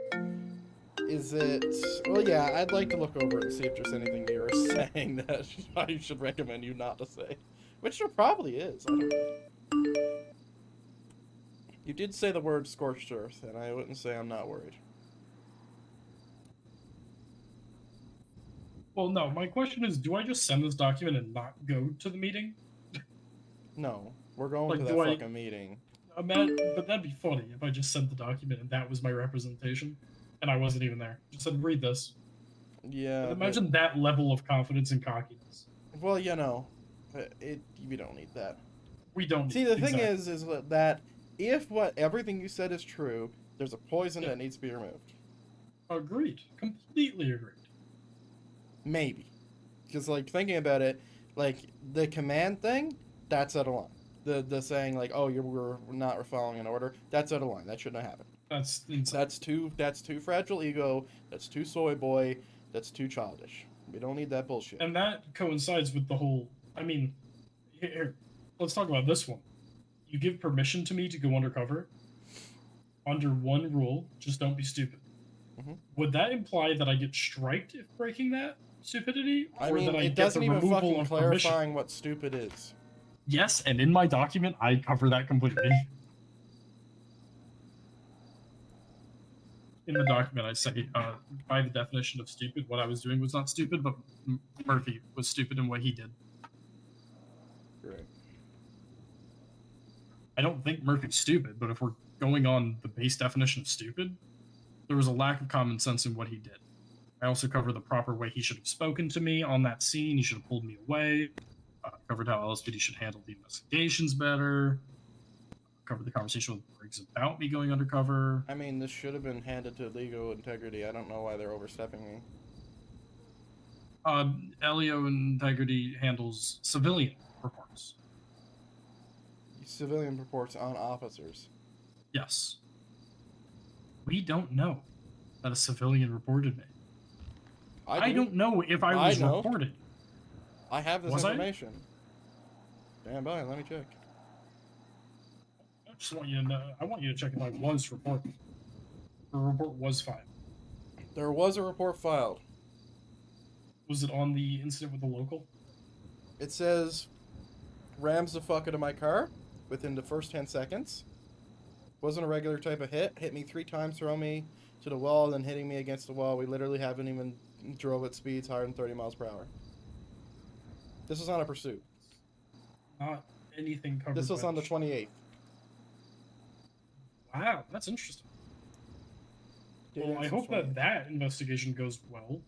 Is it... Well, yeah, I'd like to look over it and see if there's anything you were saying that I should recommend you not to say. Which there probably is. I don't know. You did say the word scorched earth, and I wouldn't say I'm not worried. Well, no, my question is, do I just send this document and not go to the meeting? No, we're going to that fucking meeting. But that'd be funny if I just sent the document and that was my representation, and I wasn't even there. Just said, read this. Yeah. Imagine that level of confidence and cockiness. Well, you know, we don't need that. We don't. See, the thing is that if everything you said is true, there's a poison that needs to be removed. Agreed. Completely agreed. Maybe. Because, like, thinking about it, like, the command thing, that's out of line. The saying, like, oh, we're not following an order, that's out of line. That shouldn't have happened. That's insane. That's too fragile ego, that's too soy boy, that's too childish. We don't need that bullshit. And that coincides with the whole, I mean, here, let's talk about this one. You give permission to me to go undercover under one rule, just don't be stupid. Mm-hmm. Would that imply that I get striked if breaking that stupidity? I mean, it doesn't even fucking clarifying what stupid is. Yes, and in my document, I cover that completely. In the document, I say, by the definition of stupid, what I was doing was not stupid, but Murphy was stupid in what he did. Right. I don't think Murphy's stupid, but if we're going on the base definition of stupid, there was a lack of common sense in what he did. I also covered the proper way he should have spoken to me on that scene. He should have pulled me away. Covered how LSPD should handle the investigations better. Covered the conversation with Briggs about me going undercover. I mean, this should have been handed to legal integrity. I don't know why they're overstepping me. LEO Integrity handles civilian reports. Civilian reports on officers. Yes. We don't know that a civilian reported me. I don't know if I was reported. I have this information. Stand by, let me check. I just want you to know. I want you to check if I was reported. The report was filed. There was a report filed. Was it on the incident with the local? It says, rams the fuck out of my car within the first 10 seconds. Wasn't a regular type of hit. Hit me 3 times, throw me to the wall, then hitting me against the wall. We literally haven't even drove at speeds higher than 30 miles per hour. This was on a pursuit. Not anything covered. This was on the 28th. Wow, that's interesting. Well, I hope that investigation goes well.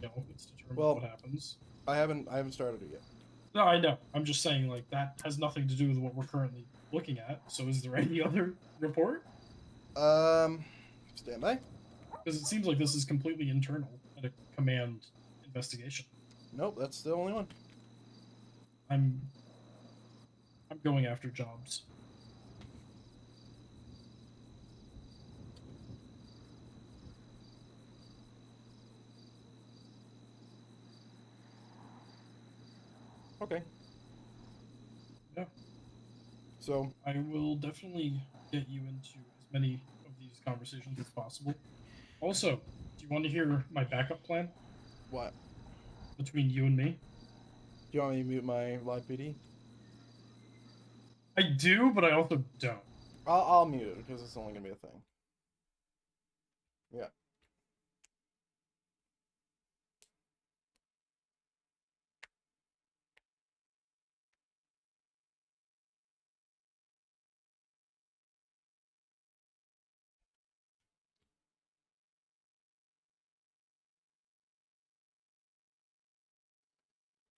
You know, it's determined what happens. I haven't started it yet. No, I know. I'm just saying, like, that has nothing to do with what we're currently looking at. So is there any other report? Stand by. Because it seems like this is completely internal at a command investigation. Nope, that's the only one. I'm going after jobs. Okay. Yeah. So I will definitely get you into as many of these conversations as possible. Also, do you want to hear my backup plan? What? Between you and me? Do you want me to mute my live PD? I do, but I also don't. I'll mute it because it's only gonna be a thing. Yeah.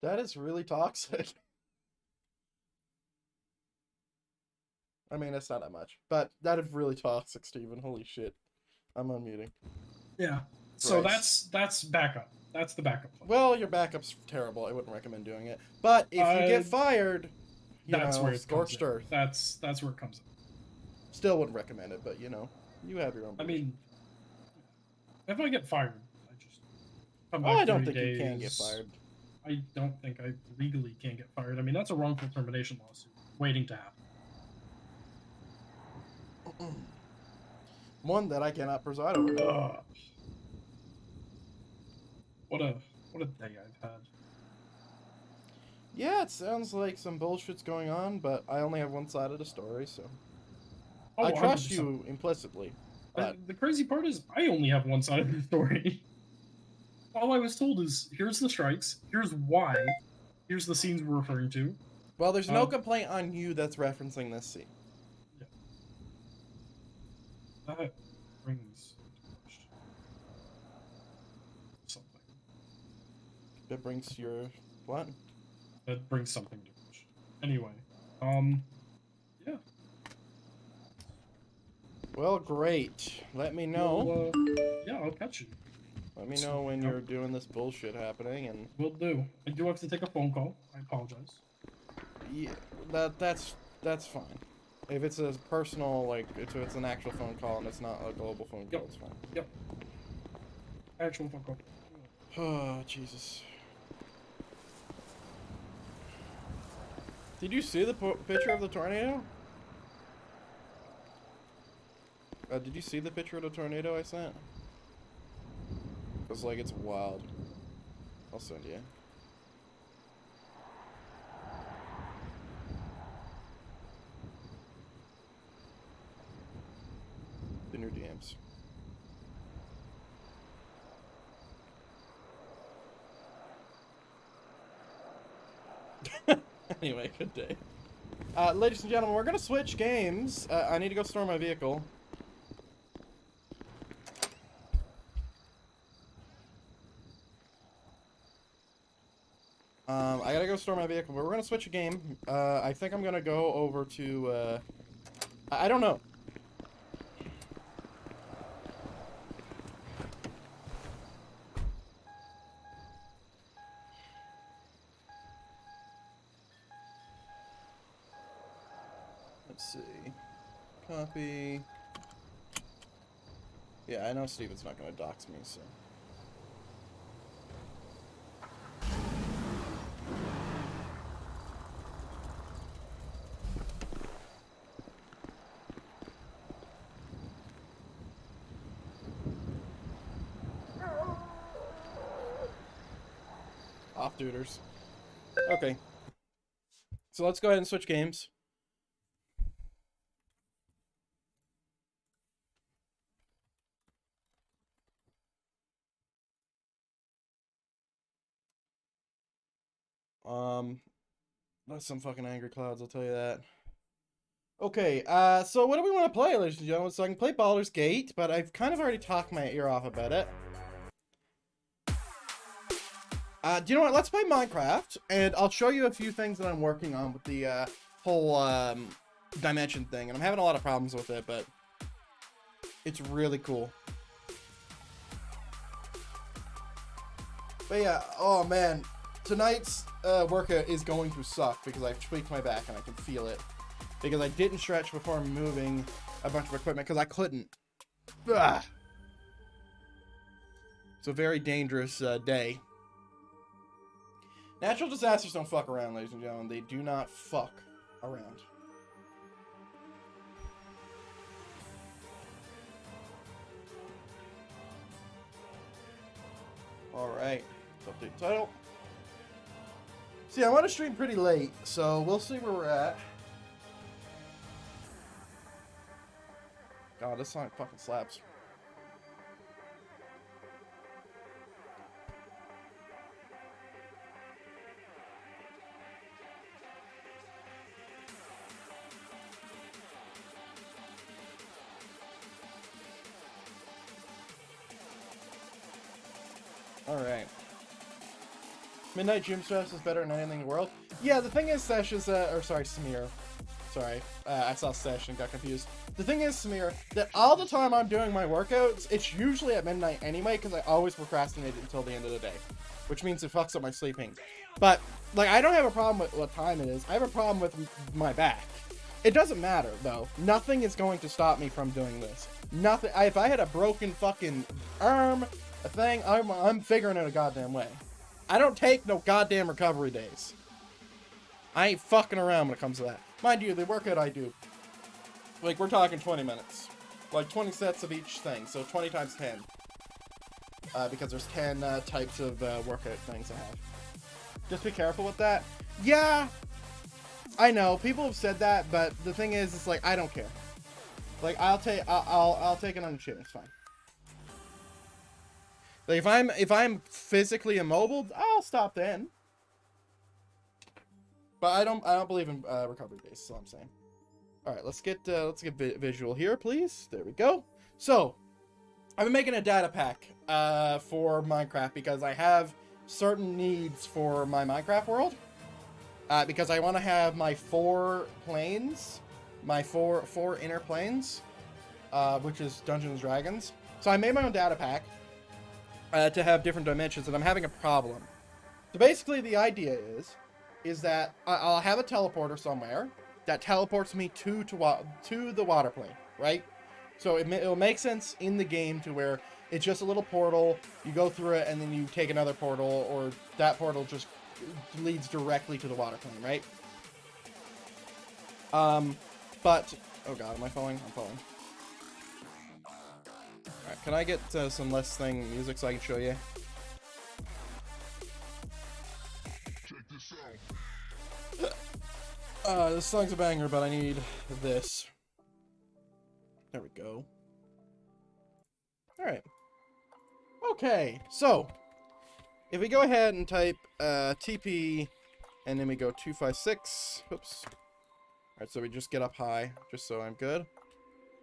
That is really toxic. I mean, it's not that much, but that is really toxic, Steven. Holy shit. I'm unmuting. Yeah. So Christ. that's backup. That's the backup plan. Well, your backup's terrible. I wouldn't recommend doing it. But if you get fired, that's where it scorched comes in. earth. That's where it comes in. Still wouldn't recommend it, but you have your own. I mean, if I get fired, I just come Oh, back I don't 30 think you can get days. fired. I don't think I legally can get fired. I mean, that's a wrongful termination lawsuit waiting to happen. One that I cannot preside over. What a day I've had. Yeah, it sounds like some bullshit's going on, but I only have one side of the story, so Oh, I trust 100%. you implicitly. But The crazy part is I only have one side of the story. All I was told is, here's the strikes, here's why, here's the scenes we're referring to. well, there's no complaint on you that's referencing this scene. Yeah. That brings something. That brings your what? That brings something to question. Anyway, yeah. Well, great. Let me know. Yeah, I'll catch you. Let me know when you're doing this bullshit happening, and Will do. I do have to take a phone call. I apologize. yeah, that's fine. If it's a personal, like, if it's an actual phone call and it's not a global phone call, it's fine. Yep. Actual phone call. Oh, Jesus. Did you see the picture of the tornado? Did you see the picture of the tornado I sent? Because, like, it's wild. I'll send you. In your DMs. Anyway, good day. Ladies and gentlemen, we're gonna switch games. I need to go store my vehicle. I gotta go store my vehicle, but we're gonna switch a game. I think I'm gonna go over to, I don't know. Let's see. Copy. Yeah, I know Steven's not gonna dox me, so. Off duders. Okay. So let's go ahead and switch games. That's some fucking angry clouds, I'll tell you that. Okay, so what do we want to play, ladies and gentlemen? So I can play Baldur's Gate, but I've kind of already talked my ear off about it. Do you know what? Let's play Minecraft, and I'll show you a few things that I'm working on with the whole dimension thing. And I'm having a lot of problems with it, but it's really cool. But yeah, oh man, tonight's workout is going to suck because I've tweaked my back and I can feel it. Because I didn't stretch before moving a bunch of equipment because I couldn't. Ugh. It's a very dangerous day. Natural disasters don't fuck around, ladies and gentlemen. They do not fuck around. Alright. Update title. See, I want to stream pretty late, so we'll see where we're at. God, this song fucking slaps. Alright. Midnight gym stress is better than anything in the world. Yeah, the thing is, Sesh is, Samir. Sorry, I saw Sesh and got confused. The thing is, Samir, that all the time I'm doing my workouts, it's usually at midnight anyway, because I always procrastinate until the end of the day. Which means it fucks up my sleeping. But, like, I don't have a problem with what time it is. I have a problem with my back. It doesn't matter, though. Nothing is going to stop me from doing this. Nothing. If I had a broken fucking arm, a thing, I'm figuring it a goddamn way. I don't take no goddamn recovery days. I ain't fucking around when it comes to that. Mind you, the workout I do, like, we're talking 20 minutes. Like, 20 sets of each thing, so 20 times 10. Because there's 10 types of workout things I have. Just be careful with that. Yeah, I know, people have said that, but the thing is, it's like, I don't care. Like, I'll take it on the chin, it's fine. Like, if I'm physically immobile, I'll stop then. But I don't believe in recovery days. That's all I'm saying. All right, let's get visual here, please. There we go. So, I've been making a data pack for Minecraft because I have certain needs for my Minecraft world. Because I want to have my 4 planes, my four inner planes, which is Dungeons and Dragons. So I made my own data pack. To have different dimensions, and I'm having a problem. So basically, the idea is that I'll have a teleporter somewhere that teleports me to the water plane, right? So it'll make sense in the game to where it's just a little portal, you go through it, and then you take another portal, or that portal just leads directly to the water plane, right? But, oh god, am I falling? I'm falling. Alright, can I get some less thing music so I can show you? Check this out. This song's a banger, but I need this. There we go. Alright. Okay, so if we go ahead and type TP and then we go 256. Oops. Alright, so we just get up high, just so I'm good.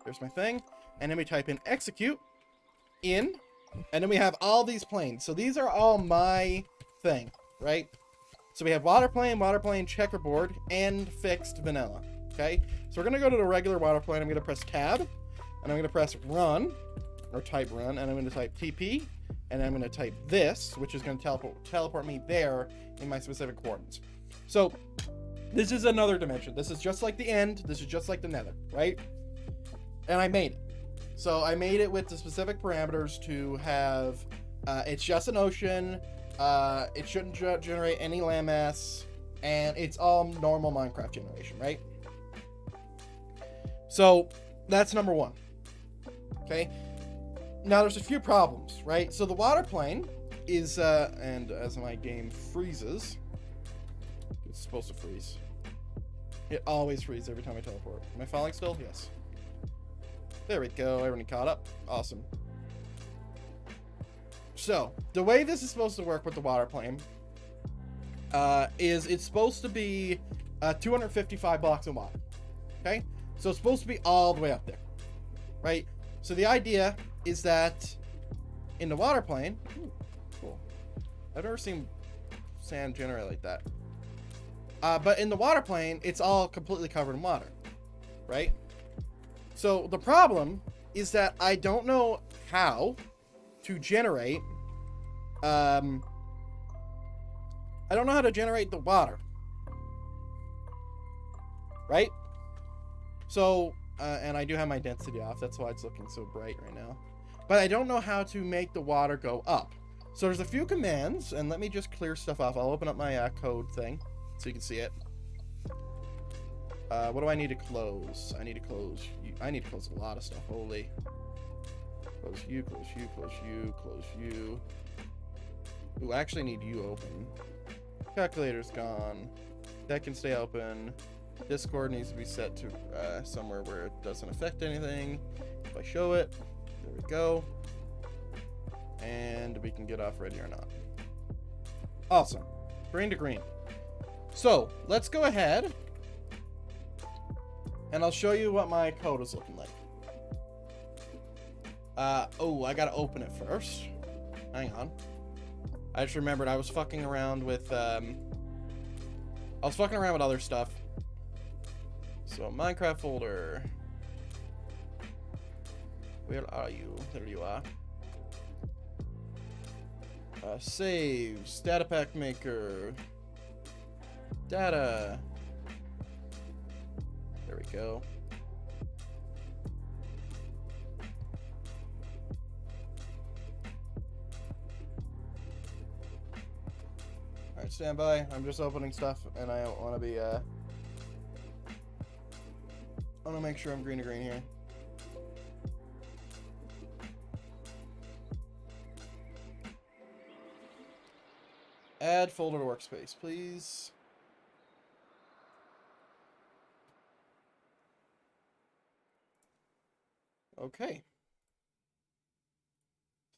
Here's my thing. And then we type in execute. In, and then we have all these planes. So these are all my thing, right? So we have water plane, checkerboard, and fixed vanilla. Okay, so we're gonna go to the regular water plane. I'm gonna press tab, and I'm gonna press run, or type run, and I'm gonna type TP, and I'm gonna type this, which is gonna teleport me there in my specific coordinates. So this is another dimension. This is just like the end. This is just like the nether, right? And I made it. So I made it with the specific parameters to have, it's just an ocean, it shouldn't generate any landmass, and it's all normal Minecraft generation, right? So that's number 1. Okay. Now there's a few problems, right? So the water plane is, and as my game freezes, it's supposed to freeze. It always freezes every time I teleport. Am I falling still? Yes. There we go, everyone caught up. Awesome. So, the way this is supposed to work with the water plane is it's supposed to be 255 blocks in water. Okay? So it's supposed to be all the way up there. Right? So the idea is that in the water plane... Ooh, cool. I've never seen sand generate like that. But in the water plane, it's all completely covered in water, right? So the problem is that I don't know how to generate, I don't know how to generate the water, right? So, and I do have my density off, that's why it's looking so bright right now. But I don't know how to make the water go up. So there's a few commands, and let me just clear stuff off. I'll open up my code thing so you can see it. What do I need to close? I need to close a lot of stuff. Holy. Close you, close you, close you, close you. Ooh, I actually need you open. Calculator's gone. That can stay open. Discord needs to be set to somewhere where it doesn't affect anything. If I show it, there we go. And we can get off ready or not. Awesome. Green to green. So, let's go ahead. And I'll show you what my code is looking like. Oh, I gotta open it first. Hang on. I just remembered I was fucking around with, other stuff. So, Minecraft folder. Where are you? There you are. Saves. Data pack maker. Data. There we go. Alright, stand by. I'm just opening stuff and I want to be, I want to make sure I'm green to green here. Add folder to workspace, please. Okay.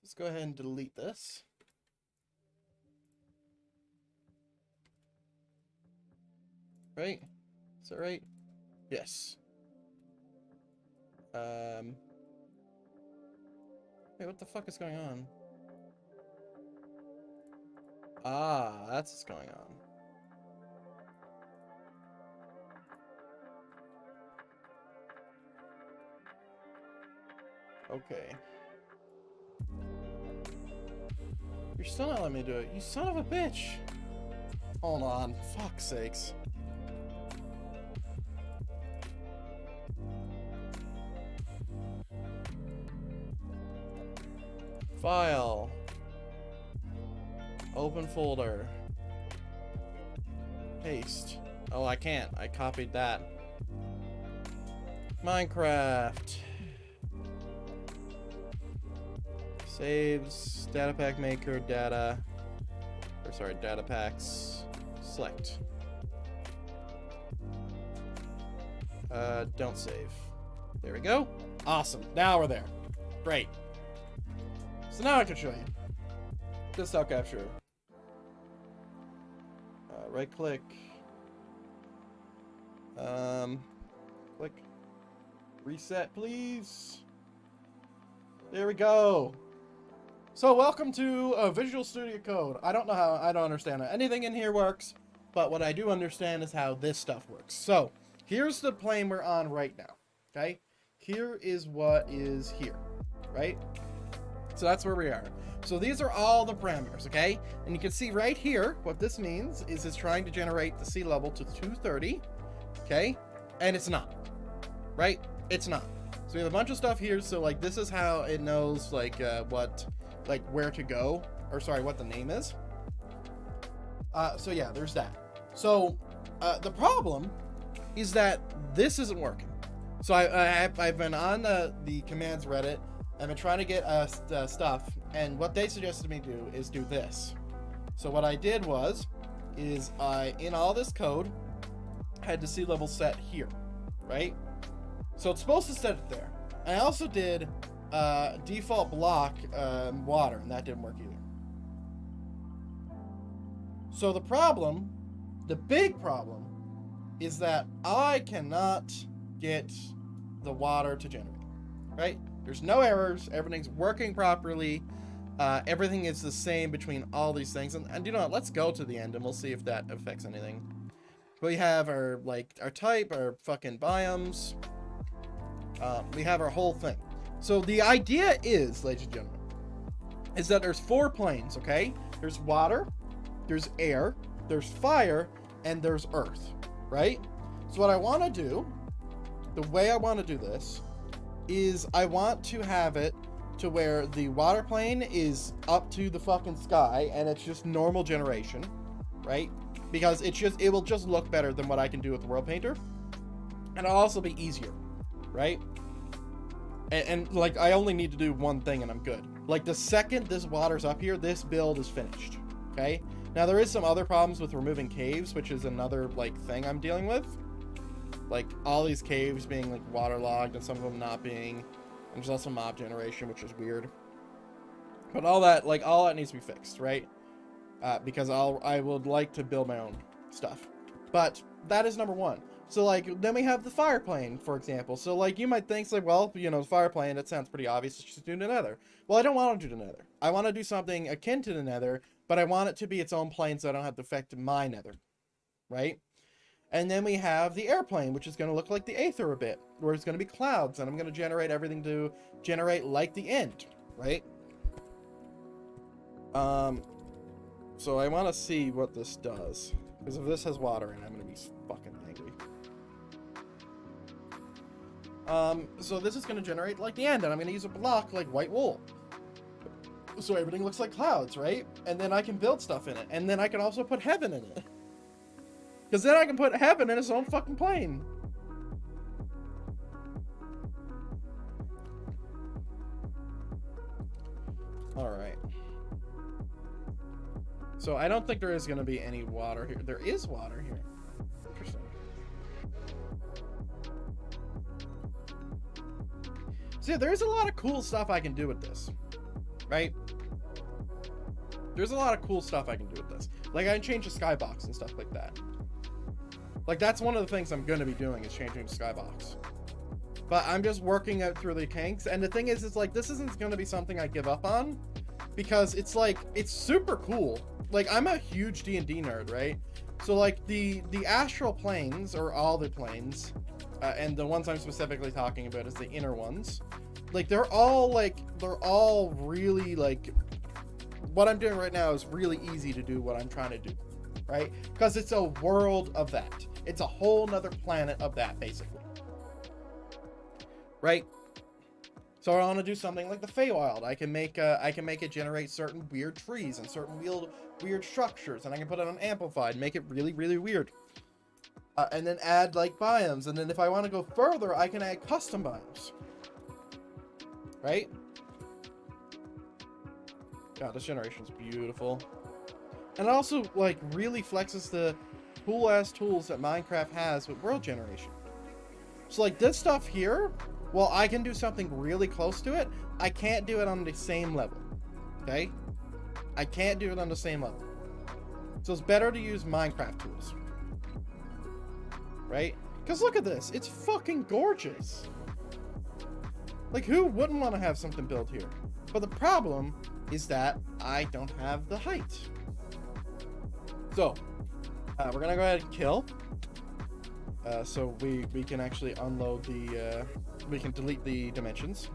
Let's go ahead and delete this. Right? Is that right? Yes. Hey, what the fuck is going on? Ah, that's what's going on. Okay. You're still not letting me do it. You son of a bitch. Hold on. Fuck's sakes. File. Open folder. Paste. Oh, I can't. I copied that. Minecraft. Saves. Data pack maker. Data. Or sorry, data packs. Select. Don't save. There we go. Awesome. Now we're there. Great. So now I can show you. Desktop capture. Right click. Click. Reset, please. There we go. So welcome to Visual Studio Code. I don't know how, I don't understand how anything in here works, but what I do understand is how this stuff works. So here's the plane we're on right now. Okay. Here is what is here. Right. So that's where we are. So these are all the parameters, okay? And you can see right here, what this means is it's trying to generate the sea level to 230, okay? And it's not, right? It's not. So we have a bunch of stuff here. So like, this is how it knows like where to go, or sorry, what the name is. So yeah, there's that. So the problem is that this isn't working. So I've been on the commands Reddit. I've been trying to get stuff, and what they suggested me do is do this. So what I did is I, in all this code, had the sea level set here, right? So it's supposed to set it there. I also did default block water, and that didn't work either. So the problem, the big problem, is that I cannot get the water to generate, right? There's no errors. Everything's working properly. Everything is the same between all these things. And you know what? Let's go to the end and we'll see if that affects anything. We have our, like, our type, our fucking biomes. We have our whole thing. So the idea is, ladies and gentlemen, is that there's 4 planes, okay? There's water, there's air, there's fire, and there's earth, right? So what I want to do, the way I want to do this, is I want to have it to where the water plane is up to the fucking sky and it's just normal generation, right? Because it will just look better than what I can do with the World Painter. And it'll also be easier, right? And like, I only need to do one thing and I'm good. Like, the second this water's up here, this build is finished, okay? Now, there is some other problems with removing caves, which is another, like, thing I'm dealing with. Like, all these caves being, like, waterlogged and some of them not being. And there's also mob generation, which is weird. But all that needs to be fixed, right? Because I would like to build my own stuff. But that is number 1. So, like, then we have the fire plane, for example. So, like, you might think, it's like, well, you know, the fire plane, that sounds pretty obvious. It's just do the nether. Well, I don't want to do the nether. I want to do something akin to the nether, but I want it to be its own plane so I don't have to affect my nether, right? And then we have the airplane, which is going to look like the Aether a bit, where it's going to be clouds, and I'm going to generate everything to generate like the end, right? So I want to see what this does, because if this has water in it, I'm going to be fucking angry. So this is going to generate like the end, and I'm going to use a block like white wool. So everything looks like clouds, right? And then I can build stuff in it, and then I can also put heaven in it. Because then I can put heaven in its own fucking plane. Alright. So I don't think there is going to be any water here. There is water here. Interesting. So yeah, there's a lot of cool stuff I can do with this. Right? There's a lot of cool stuff I can do with this. Like, I can change the skybox and stuff like that. Like, that's one of the things I'm going to be doing, is changing the skybox. But I'm just working out through the kinks. And the thing is, it's like, this isn't going to be something I give up on. Because it's like, it's super cool. Like, I'm a huge D&D nerd, right? So, like, the astral planes, or all the planes, and the ones I'm specifically talking about is the inner ones. Like, they're all really, like, what I'm doing right now is really easy to do what I'm trying to do, right? Because it's a world of that. It's a whole nother planet of that, basically. Right? So I want to do something like the Feywild. I can make it generate certain weird trees and certain weird structures, and I can put it on amplified, make it really, really weird. And then add, like, biomes, and then if I want to go further, I can add custom biomes. Right? God, this generation's beautiful. And it also, like, really flexes the cool-ass tools that Minecraft has with world generation. So, like, this stuff here, well, I can do something really close to it. I can't do it on the same level. Okay? I can't do it on the same level. So it's better to use Minecraft tools. Right? Because look at this. It's fucking gorgeous. Like, who wouldn't want to have something built here? But the problem is that I don't have the height. So, we're going to go ahead and kill. So we can actually unload the, we can delete the dimensions.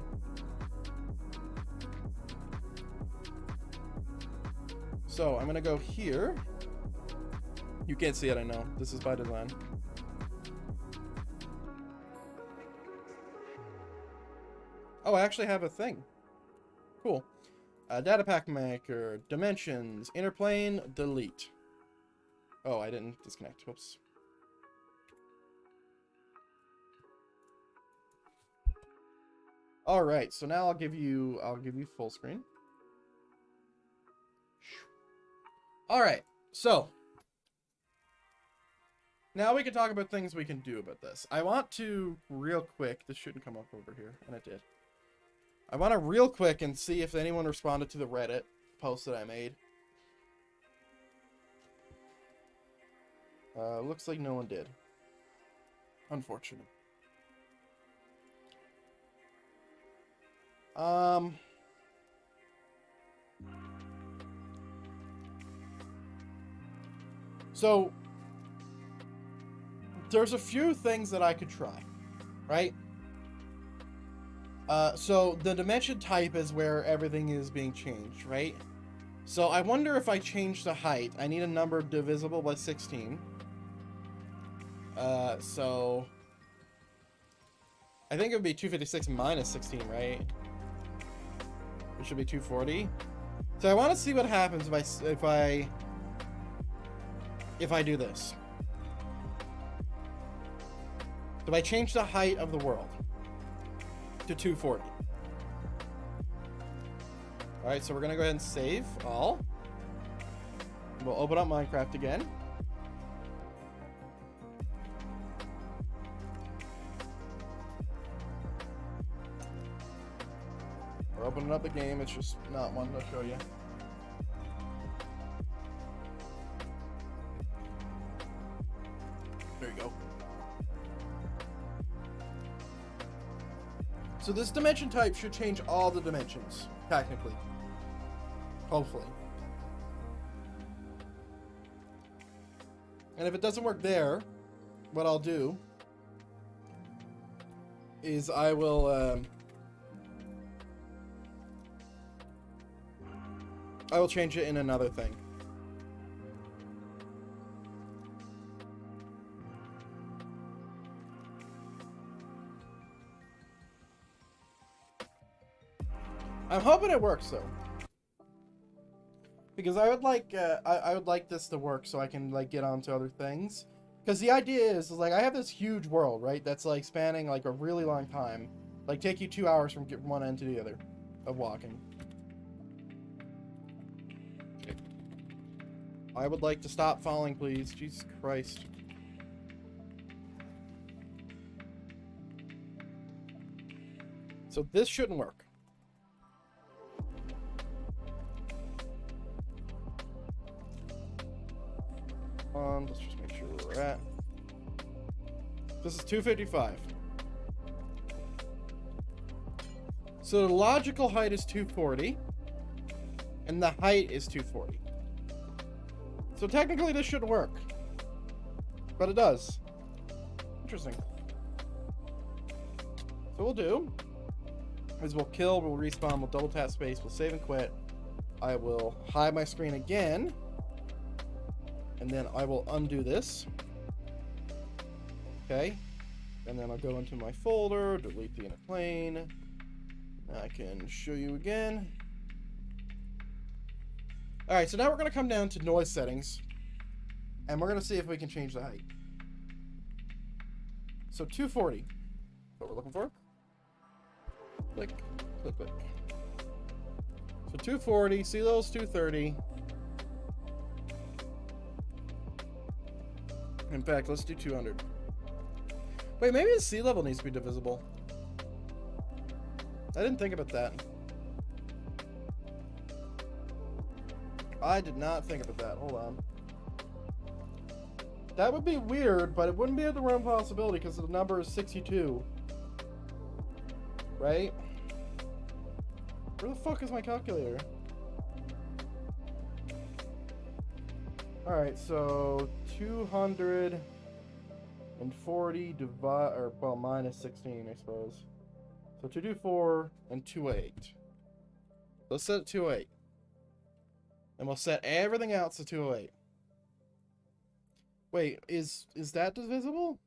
So I'm gonna go here. You can't see it, I know. This is by design. Oh, I actually have a thing. Cool. Data pack maker, dimensions, inner plane, delete. Oh, I didn't disconnect. Whoops. All right, so now I'll give you full screen. All right, so now we can talk about things we can do about this. I want to real quick. This shouldn't come up over here, and it did. I want to real quick and see if anyone responded to the Reddit post that I made. Looks like no one did. Unfortunate. So there's a few things that I could try, right? So the dimension type is where everything is being changed, right? So I wonder if I change the height. I need a number divisible by 16. So I think it would be 256 minus 16, right? It should be 240. So I want to see what happens if I do this. So if I change the height of the world to 240. Alright, so we're gonna go ahead and save all. We'll open up Minecraft again. We're opening up the game, it's just not one to show you. There you go. So this dimension type should change all the dimensions, technically. Hopefully. And if it doesn't work there, what I'll do is I will change it in another thing. I'm hoping it works though, because I would like I would like this to work so I can like get on to other things. Because the idea is like I have this huge world, right? That's like spanning like a really long time, like take you 2 hours from one end to the other of walking. I would like to stop falling, please. Jesus Christ. So this shouldn't work. Let's just make sure where we're at. This is 255. So the logical height is 240. And the height is 240. So technically this shouldn't work. But it does. Interesting. So we'll do is we'll kill, we'll respawn, we'll double tap space, we'll save and quit. I will hide my screen again. And then I will undo this. Okay. And then I'll go into my folder, delete the inner plane. I can show you again. Alright, so now we're going to come down to noise settings. And we're going to see if we can change the height. So 240. What we're looking for. Click, click, click. So 240, see those 230. In fact, let's do 200. Wait, maybe the sea level needs to be divisible. I didn't think about that. I did not think about that. Hold on. That would be weird, but it wouldn't be the wrong possibility because the number is 62. Right? Where the fuck is my calculator? Alright, so 240 divide, or well, minus 16, I suppose. So 224 and 28. Let's set it 208. And we'll set everything else to 208. Wait, is that divisible?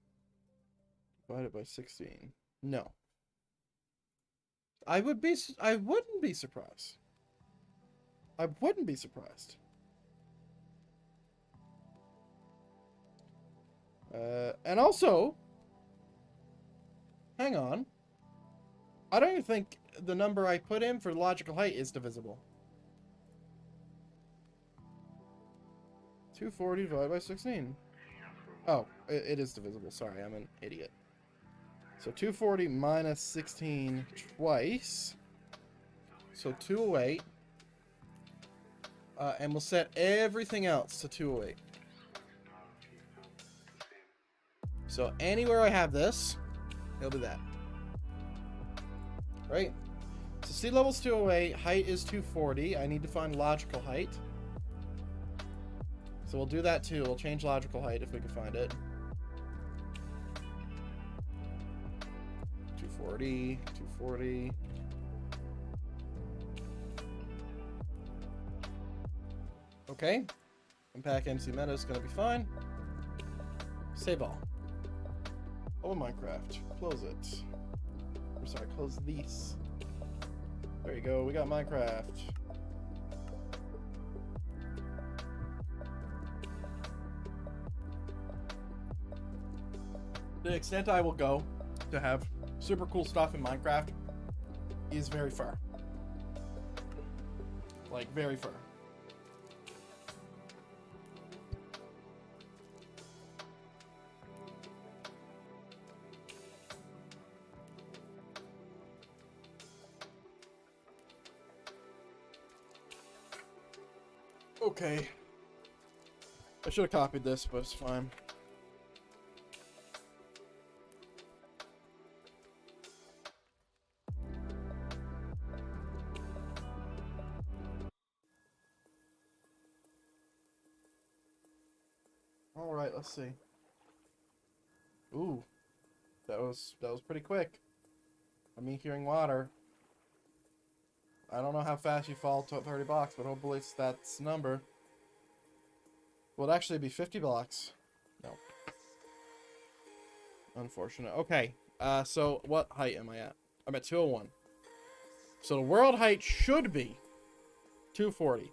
Divided by 16. No. I wouldn't be surprised. I wouldn't be surprised. And also, hang on. I don't even think the number I put in for logical height is divisible. 240 divided by 16. Oh, it is divisible. Sorry, I'm an idiot. So 240 minus 16 twice. So 208. And we'll set everything else to 208. So anywhere I have this, it'll do that. Right? So sea level's 208, height is 240. I need to find logical height. So we'll do that too. We'll change logical height if we can find it. 240, 240. Okay. Unpack MC Meta is gonna be fine. Save all. Oh, Minecraft. Close it. Or sorry, close these. There you go. We got Minecraft. The extent I will go to have super cool stuff in Minecraft is very far. Like, very far. Okay. I should have copied this, but it's fine. All right, let's see. Ooh, that was pretty quick. Me hearing water. I don't know how fast you fall to 30 blocks, but hopefully it's that number. Will it actually be 50 blocks? No. Unfortunate. Okay. So what height am I at? I'm at 201. So the world height should be 240.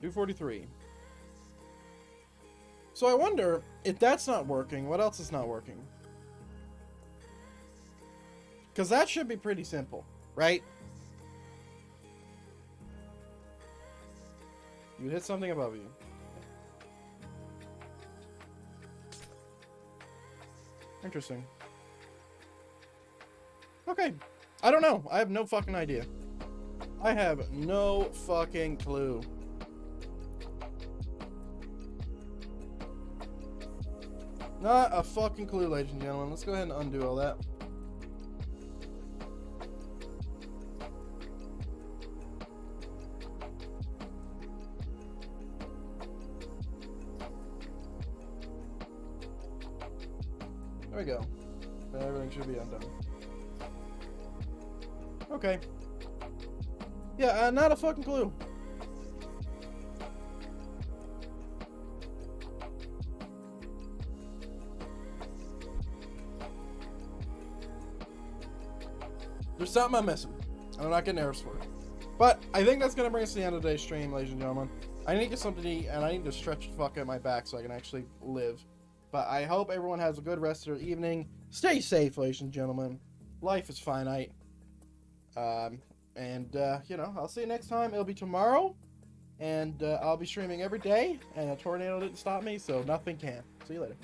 $243. So I wonder, if that's not working, what else is not working? Because that should be pretty simple, right? You hit something above you. Interesting. Okay. I don't know. I have no fucking idea. I have no fucking clue. Not a fucking clue, ladies and gentlemen. Let's go ahead and undo all that. There we go. Everything should be undone. Okay. Yeah, not a fucking clue. There's something I'm missing. I'm not getting errors for it. But I think that's going to bring us to the end of today's stream, ladies and gentlemen. I need to get something to eat, and I need to stretch the fuck out my back so I can actually live. But I hope everyone has a good rest of their evening. Stay safe, ladies and gentlemen. Life is finite. You know, I'll see you next time. It'll be tomorrow. And I'll be streaming every day. And a tornado didn't stop me, so nothing can. See you later.